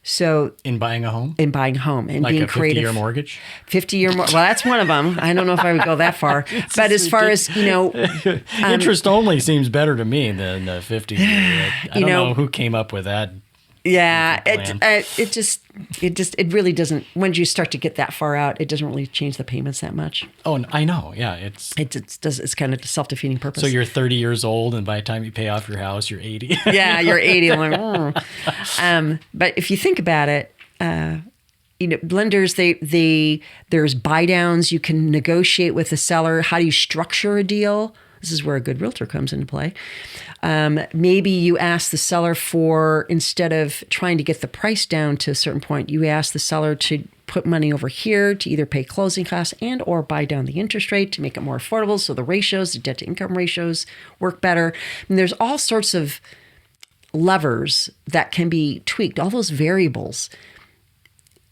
So in buying a home? In buying a home and like being a creative. 50-year mortgage? 50-year mortgage. Well, that's one of them. I don't know if I would go that far. But as far as, interest only seems better to me than 50. I don't know who came up with that. Yeah, it really doesn't. When you start to get that far out, it doesn't really change the payments that much. Oh, I know. Yeah, it's kind of a self-defeating purpose. So you're 30 years old, and by the time you pay off your house, you're 80. Yeah, you're 80. I'm like, but if you think about it, lenders, there's buy downs. You can negotiate with the seller. How do you structure a deal? This is where a good realtor comes into play. Maybe you ask the seller for, instead of trying to get the price down to a certain point, you ask the seller to put money over here to either pay closing costs and or buy down the interest rate to make it more affordable. So the ratios, the debt to income ratios work better. And there's all sorts of levers that can be tweaked, all those variables.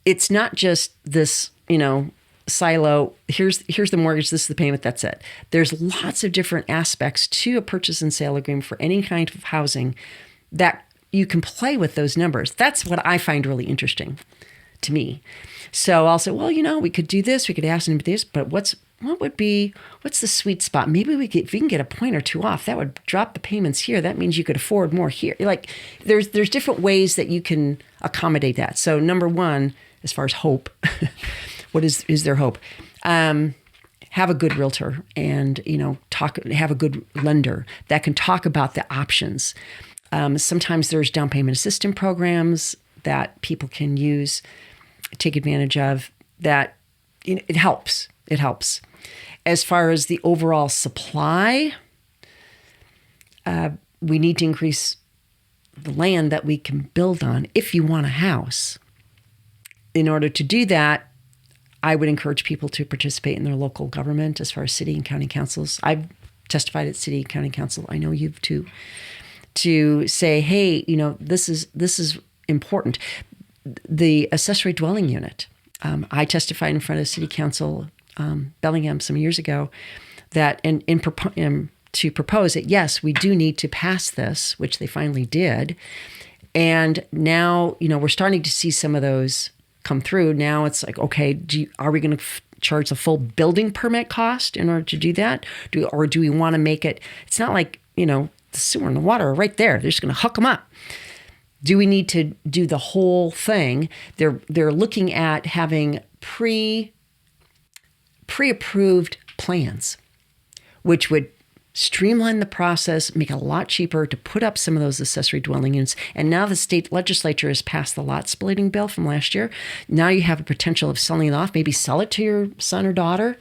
It's not just this, silo, here's the mortgage, this is the payment, that's it. There's lots of different aspects to a purchase and sale agreement for any kind of housing that you can play with those numbers. That's what I find really interesting to me. So I'll say, well, we could do this, we could ask them this, but what's the sweet spot? Maybe if we can get a point or two off, that would drop the payments here. That means you could afford more here. Like there's different ways that you can accommodate that. So number one, as far as hope, what is there hope? Have a good realtor and, have a good lender that can talk about the options. Sometimes there's down payment assistance programs that people can use, take advantage of, that it helps. It helps. As far as the overall supply, we need to increase the land that we can build on if you want a house. In order to do that, I would encourage people to participate in their local government as far as city and county councils. I've testified at city and county council. I know you've too. To say, hey, this is important. The accessory dwelling unit. I testified in front of city council Bellingham some years ago that to propose that yes, we do need to pass this, which they finally did. And now, we're starting to see some of those come through. Now it's like, okay, are we going to charge the full building permit cost in order to do that? Or do we want to make it, it's not like, the sewer and the water are right there. They're just going to hook them up. Do we need to do the whole thing? They're looking at having pre-approved plans, which would streamline the process, make it a lot cheaper to put up some of those accessory dwelling units. And now the state legislature has passed the lot splitting bill from last year. Now you have a potential of selling it off, maybe sell it to your son or daughter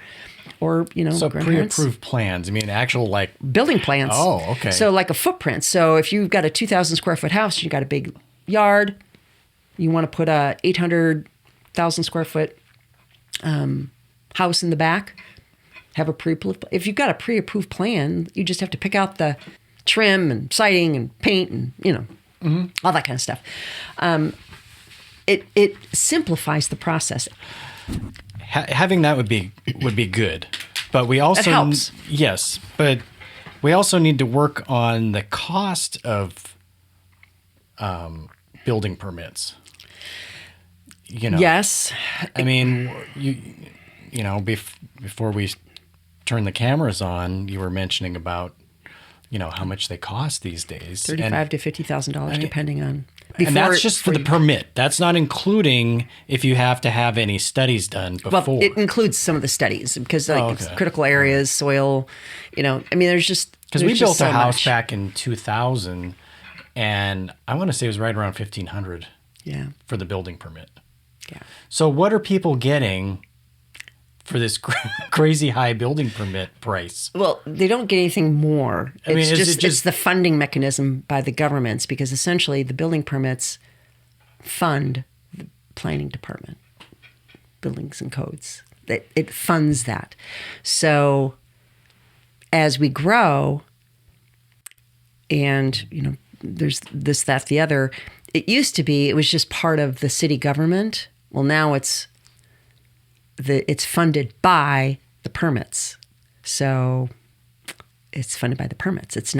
or, so grandparents. Pre-approved plans, I mean, actual building plans. Oh, okay. So like a footprint. So if you've got a 2,000 square foot house, you got a big yard, you want to put a 800,000 square foot house in the back, have if you've got a pre-approved plan, you just have to pick out the trim and siding and paint and, all that kind of stuff. It simplifies the process. Having that would be good, but we also, it helps. Yes, but We also need to work on the cost of building permits. Yes. I mean, before we turn the cameras on, you were mentioning about, how much they cost these days. $35,000 to $50,000, depending on. And that's just for the permit. That's not including if you have to have any studies done before. Well, it includes some of the studies because it's critical areas, soil, there's just. Because we built a house back in 2000, and I want to say it was right around $1,500 for the building permit. Yeah. So what are people getting for this crazy high building permit price? Well, they don't get anything more. It's the funding mechanism by the governments, because essentially the building permits fund the planning department, buildings and codes. It funds that. So as we grow, and there's this, that, the other. It used to be it was just part of the city government. Well, now it's funded by the permits. So it's funded by the permits. It's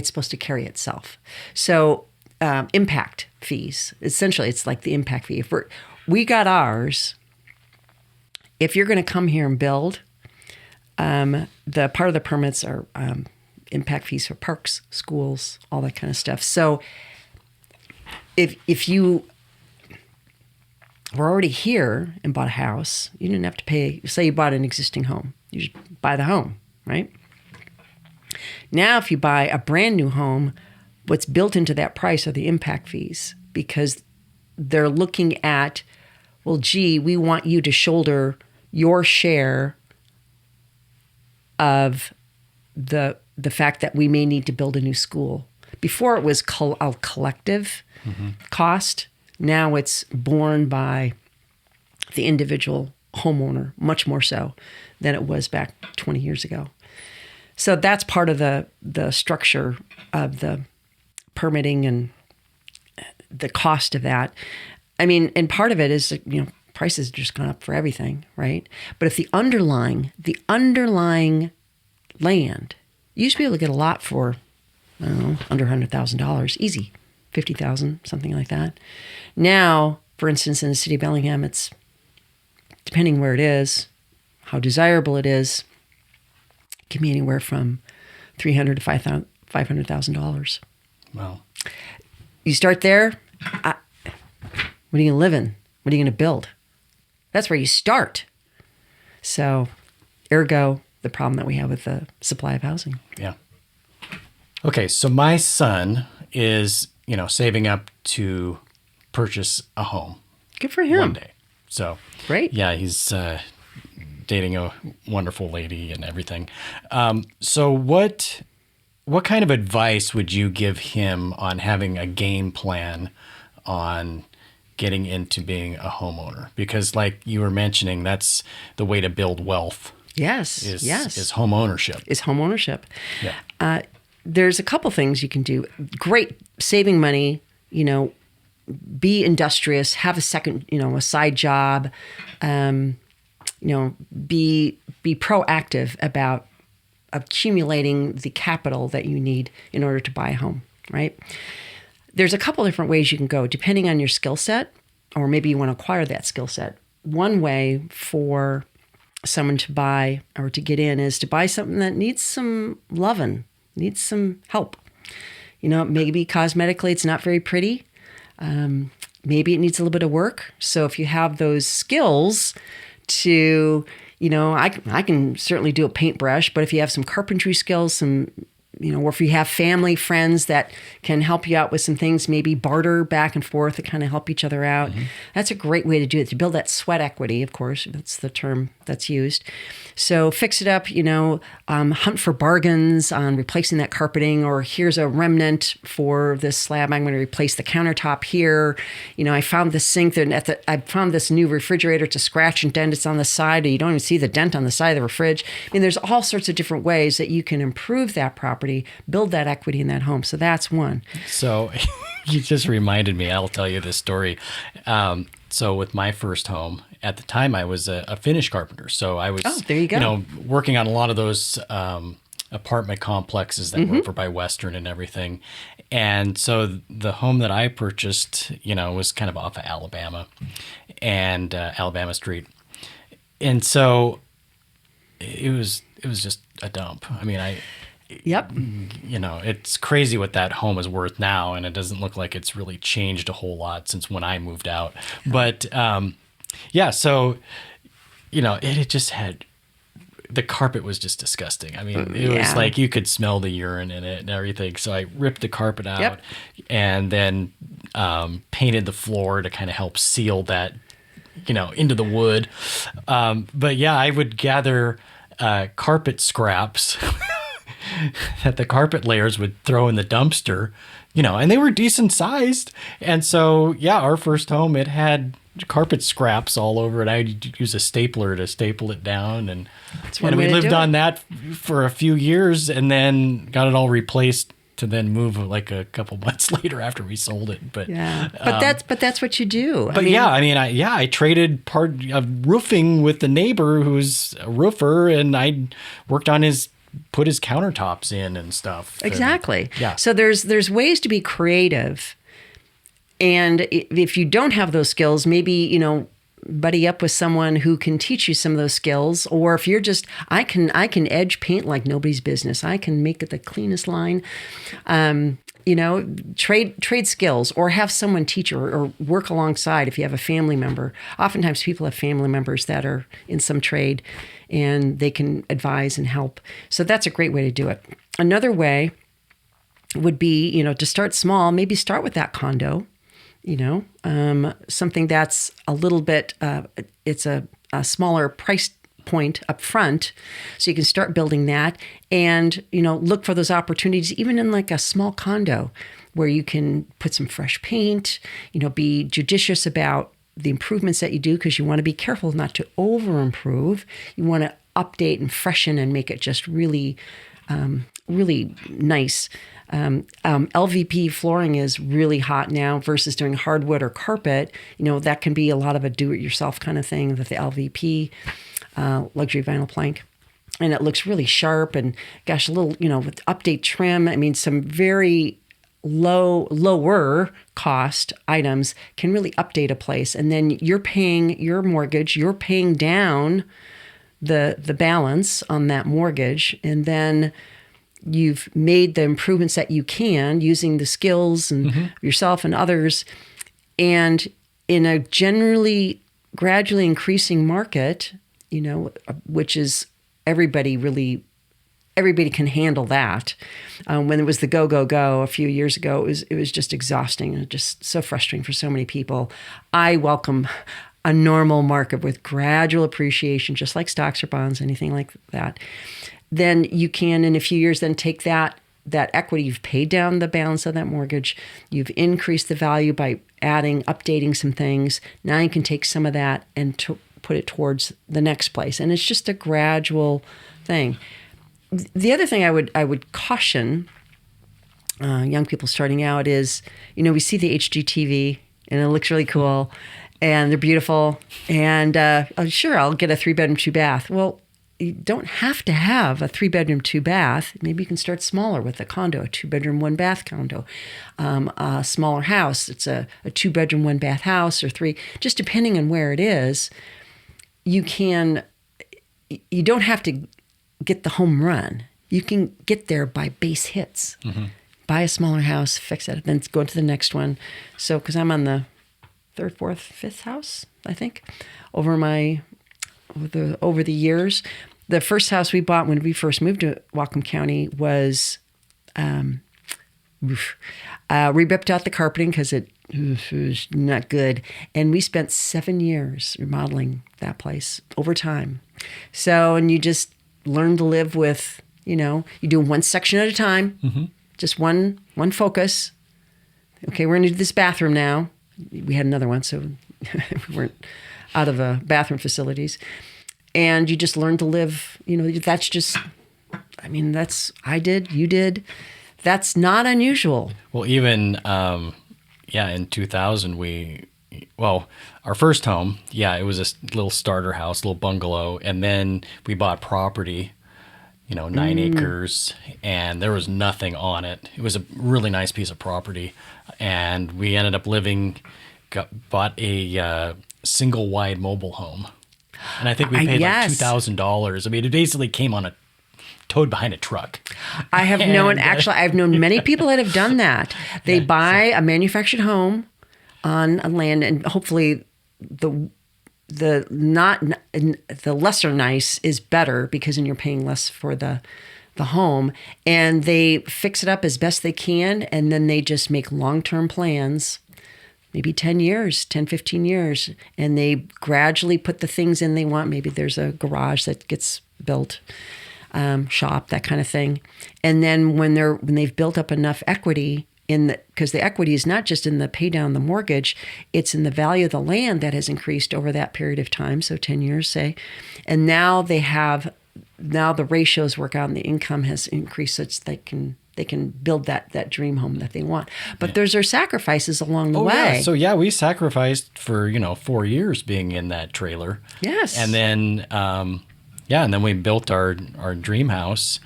supposed to carry itself. So impact fees, essentially, it's like the impact fee. If we got ours, if you're going to come here and build, the part of the permits are impact fees for parks, schools, all that kind of stuff. So if you were already here and bought a house, you didn't have to pay. Say you bought an existing home, you just buy the home, right? Now, if you buy a brand new home, what's built into that price are the impact fees, because they're looking at, well, gee, we want you to shoulder your share of the fact that we may need to build a new school. Before it was a collective cost. Now it's borne by the individual homeowner, much more so than it was back 20 years ago. So that's part of the structure of the permitting and the cost of that. And part of it is, prices have just gone up for everything, right? But if the underlying land, you used to be able to get a lot for, I don't know, under $100,000, easy, $50,000, something like that. Now, for instance, in the city of Bellingham, it's, depending where it is, how desirable it is, it can be anywhere from $300,000 to $500,000. Wow. You start there, what are you going to live in? What are you going to build? That's where you start. So, ergo, the problem that we have with the supply of housing. Yeah. Okay, so my son is, saving up to purchase a home. Good for him. One day. So, great. Yeah, he's dating a wonderful lady and everything. So what kind of advice would you give him on having a game plan on getting into being a homeowner? Because like you were mentioning, that's the way to build wealth. Yes. Is home ownership. Is home ownership. Yeah. There's a couple things you can do. Great, saving money, be industrious, have a second, a side job, be proactive about accumulating the capital that you need in order to buy a home, right? There's a couple different ways you can go, depending on your skill set, or maybe you want to acquire that skill set. One way for someone to buy or to get in is to buy something that needs some loving, needs some help. Maybe cosmetically it's not very pretty. Maybe it needs a little bit of work. So if you have those skills to, I can certainly do a paintbrush, but if you have some carpentry skills, or if you have family, friends that can help you out with some things, maybe barter back and forth to kind of help each other out. Mm-hmm. That's a great way to do it, to build that sweat equity, of course. That's the term that's used. So fix it up, hunt for bargains on replacing that carpeting, or here's a remnant for this slab. I'm going to replace the countertop here. I found this sink I found this new refrigerator. It's a scratch and dent. It's on the side. You don't even see the dent on the side of the fridge. There's all sorts of different ways that you can improve that property, build that equity in that home. So that's one. So You just reminded me. I'll tell you this story. So with my first home, at the time I was a finish carpenter. So I was, there you go. working on a lot of those apartment complexes that were over by Western and everything. And so the home that I purchased, was kind of off of Alabama and Alabama Street. And so it was just a dump. I mean, Yep. It's crazy what that home is worth now, and it doesn't look like it's really changed a whole lot since when I moved out. But so it just had, the carpet was just disgusting. I mean, it was like you could smell the urine in it and everything. So I ripped the carpet out and then painted the floor to kind of help seal that, into the wood. But yeah, I would gather carpet scraps that the carpet layers would throw in the dumpster, and they were decent sized. And so, our first home, it had carpet scraps all over it. I'd use a stapler to staple it down. And we lived on that for a few years and then got it all replaced to then move like a couple months later after we sold it. But that's what you do. I traded part of roofing with the neighbor who's a roofer, and I worked on put his countertops in and stuff. Exactly. And, so there's ways to be creative. And if you don't have those skills, maybe, buddy up with someone who can teach you some of those skills. Or if you're just, I can edge paint like nobody's business. I can make it the cleanest line. Trade skills, or have someone teach you, or work alongside if you have a family member. Oftentimes people have family members that are in some trade and they can advise and help. So that's a great way to do it. Another way would be, to start small, maybe start with that condo, something that's a little bit, it's a smaller price point up front. So you can start building that and, look for those opportunities, even in like a small condo where you can put some fresh paint, be judicious about the improvements that you do, because you want to be careful not to over improve. You want to update and freshen and make it just really, really nice. LVP flooring is really hot now versus doing hardwood or carpet. That can be a lot of a do-it-yourself kind of thing with the LVP, luxury vinyl plank. And it looks really sharp and, gosh, a little, with update trim. I mean, some very lower cost items can really update a place. And then you're paying your mortgage, you're paying down the balance on that mortgage. And then you've made the improvements that you can using the skills and yourself and others. And in a generally gradually increasing market, which is everybody can handle that. When it was the go a few years ago, it was just exhausting and just so frustrating for so many people. I welcome a normal market with gradual appreciation, just like stocks or bonds, anything like that. Then you can, in a few years, then take that equity, you've paid down the balance of that mortgage, you've increased the value by updating some things. Now you can take some of that and put it towards the next place. And it's just a gradual thing. The other thing I would caution young people starting out is, we see the HGTV and it looks really cool and they're beautiful. And sure, I'll get a 3-bedroom, 2-bath. Well, you don't have to have a 3-bedroom, 2-bath. Maybe you can start smaller with a condo, a 2-bedroom, 1-bath condo, a smaller house. It's a 2-bedroom, 1-bath house or 3, just depending on where it is. You don't have to get the home run. You can get there by base hits. Buy a smaller house, fix it, then go to the next one. So, because I'm on the 3rd, 4th, 5th house, I think, over the years. The first house we bought when we first moved to Whatcom County was, we ripped out the carpeting because it was not good. And we spent 7 years remodeling that place over time. So, and you just learn to live with, you do one section at a time, just one focus. Okay, we're going to do this bathroom now. We had another one, so we weren't out of bathroom facilities. And you just learn to live, that's just, I did, you did. That's not unusual. Well, even in 2000, our first home, it was a little starter house, little bungalow. And then we bought property, 9 acres, and there was nothing on it. It was a really nice piece of property. And we ended up bought a single wide mobile home. And I think we paid like $2,000. I mean, it basically came on towed behind a truck. I've known many people that have done that. They buy a manufactured home on a land, and hopefully the lesser nice is better, because then you're paying less for the home, and they fix it up as best they can, and then they just make long-term plans, maybe 10 years, 10, 15 years, and they gradually put the things in they want. Maybe there's a garage that gets built, shop, that kind of thing. And then when they've built up enough equity because the equity is not just in the pay down the mortgage, it's in the value of the land that has increased over that period of time. So 10 years, say, and now the ratios work out and the income has increased such they can build that dream home that they want. But there's sacrifices along the way. Yeah. So we sacrificed for 4 years being in that trailer. Yes. And then and then we built our dream house.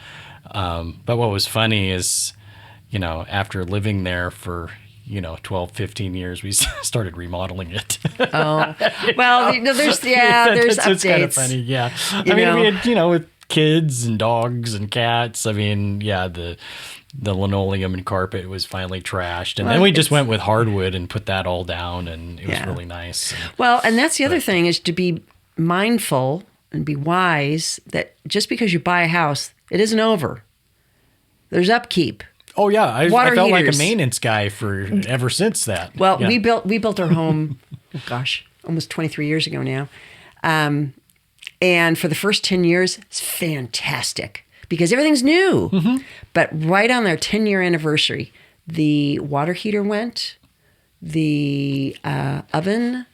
But what was funny is, after living there for 12, 15 years, we started remodeling it. Oh, well, there's updates. It's kind of funny, yeah. We had, with kids and dogs and cats. I mean, the linoleum and carpet was finally trashed. And then we just went with hardwood and put that all down, and it was really nice. Well, and that's the other thing, is to be mindful and be wise that just because you buy a house, it isn't over. There's upkeep. Oh yeah, I felt heaters. like a maintenance guy ever since that. Well, we built our home, almost 23 years ago now, and for the first 10 years, it's fantastic because everything's new. Mm-hmm. But right on their 10-year anniversary, the water heater went, the oven.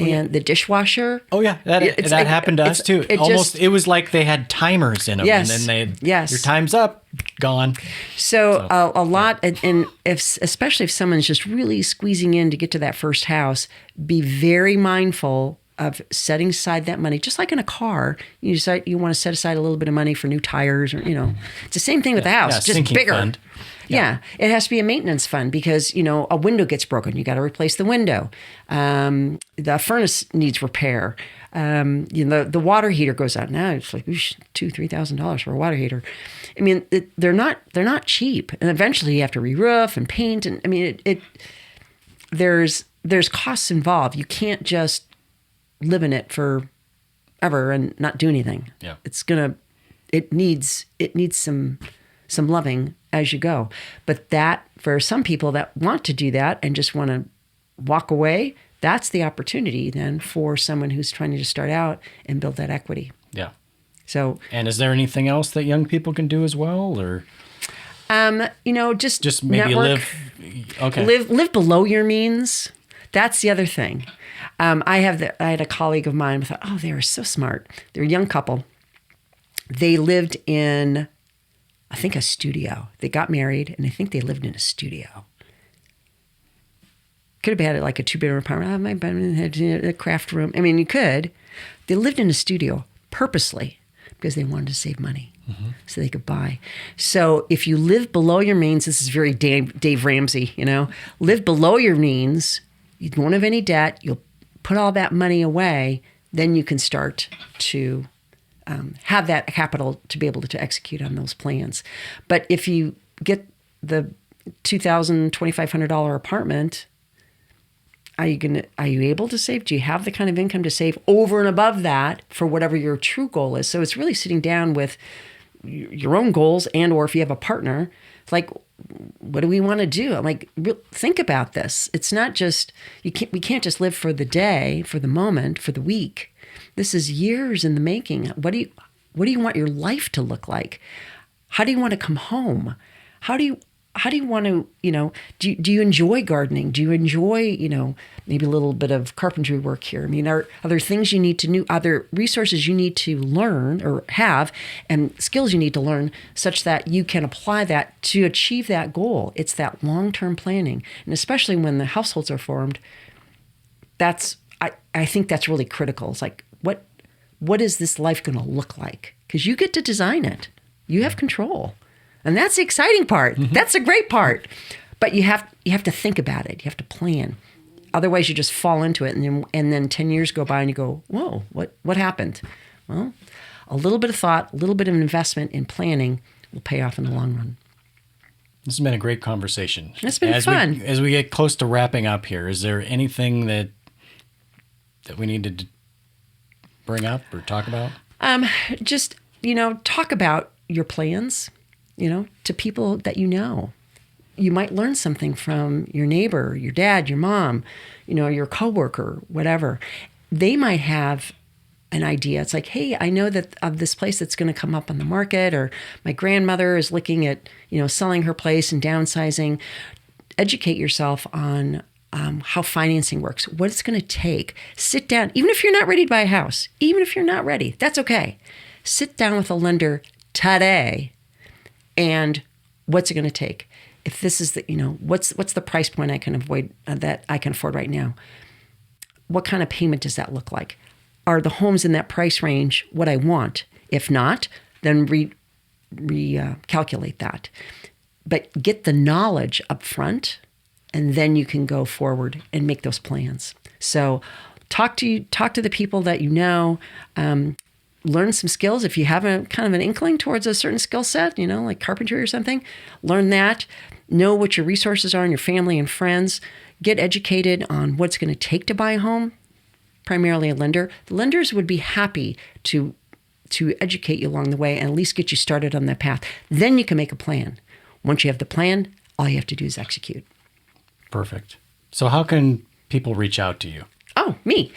And the dishwasher. Oh yeah, that happened to us too. It was like they had timers in them, and then your time's up, gone. So a lot, and especially if someone's just really squeezing in to get to that first house, be very mindful of setting aside that money. Just like in a car, you decide you want to set aside a little bit of money for new tires, or it's the same thing with the house, just bigger. Fund. Yeah, it has to be a maintenance fund because, a window gets broken. You got to replace the window. The furnace needs repair. The water heater goes out now. It's like $2,000-$3,000 for a water heater. I mean, they're not cheap. And eventually you have to re-roof and paint. And I mean, there's costs involved. You can't just live in it forever and not do anything. Yeah, it needs some loving as you go. But that, for some people that want to do that and just want to walk away, that's the opportunity then for someone who's trying to start out and build that equity. Yeah. So, and is there anything else that young people can do as well, or? Just maybe network, live below your means. That's the other thing. I had a colleague of mine. I thought, oh, they were so smart. They're a young couple. They lived in, I think, a studio. They got married, and I think they lived in a studio. Could have had like a 2-bedroom apartment. My bedroom had a craft room. I mean, you could. They lived in a studio purposely because they wanted to save money, so they could buy. So if you live below your means, this is very Dave Ramsey, live below your means, you won't have any debt, you'll put all that money away, then you can start to have that capital to be able to execute on those plans. But if you get the $2,000, $2,500 apartment, are you able to save? Do you have the kind of income to save over and above that for whatever your true goal is? So it's really sitting down with your own goals, and or if you have a partner, like, what do we want to do? I'm like, think about this. It's not just we can't just live for the day, for the moment, for the week. This is years in the making. What do you want your life to look like? How do you want to come home? how do you want to, do you enjoy gardening? Do you enjoy, maybe a little bit of carpentry work here? I mean, are there things you need to know, are there resources you need to learn or have and skills you need to learn such that you can apply that to achieve that goal? It's that long-term planning. And especially when the households are formed, I think that's really critical. It's like, what is this life going to look like? Because you get to design it. You have control. And that's the exciting part. Mm-hmm. That's the great part. But you have to think about it. You have to plan. Otherwise, you just fall into it. And then 10 years go by and you go, whoa, what happened? Well, a little bit of thought, a little bit of investment in planning will pay off in the long run. This has been a great conversation. It's been fun. As we get close to wrapping up here, is there anything that we need to bring up or talk about? Just, talk about your plans, to people that you know. You might learn something from your neighbor, your dad, your mom, your coworker, whatever. They might have an idea. It's like, hey, I know that of this place that's going to come up on the market, or my grandmother is looking at, selling her place and downsizing. Educate yourself on how financing works, what it's going to take. Sit down, even if you're not ready to buy a house, even if you're not ready, that's okay. Sit down with a lender today, and what's it going to take? If this is the, what's the price point I can avoid that I can afford right now? What kind of payment does that look like? Are the homes in that price range what I want? If not, then recalculate that. But get the knowledge up front, and then you can go forward and make those plans. So talk to the people that you know, learn some skills. If you have a kind of an inkling towards a certain skill set, like carpentry or something, learn that. Know what your resources are in your family and friends. Get educated on what's going to take to buy a home, primarily a lender. The lenders would be happy to educate you along the way and at least get you started on that path. Then you can make a plan. Once you have the plan, all you have to do is execute. Perfect. So how can people reach out to you? Oh, me.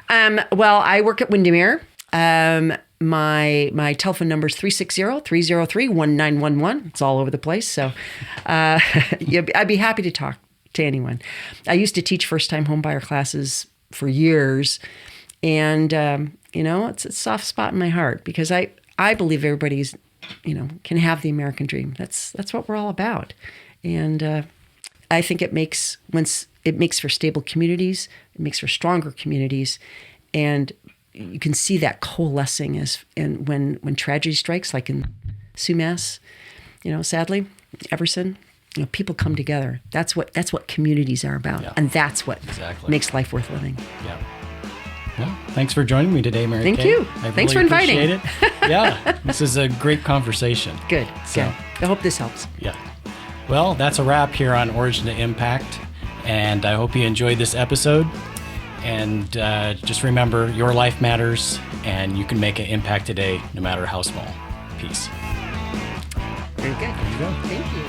Well, I work at Windermere. My telephone number is 360-303-1911. It's all over the place. So I'd be happy to talk to anyone. I used to teach first-time homebuyer classes for years. And, it's a soft spot in my heart because I believe everybody's, can have the American dream. That's what we're all about. And I think it makes for stable communities. It makes for stronger communities. And you can see that coalescing when tragedy strikes, like in Sumas, sadly, Everson, people come together. That's what communities are about. Yeah. And that's what makes life worth living. Yeah. Well, thanks for joining me today, Mary Thank Kay. you. Thanks for inviting. Appreciate it. Yeah. This is a great conversation. Good. I hope this helps. Yeah. Well, that's a wrap here on Origin to Impact. And I hope you enjoyed this episode. And just remember, your life matters, and you can make an impact today, no matter how small. Peace. Very good. There you go. Thank you.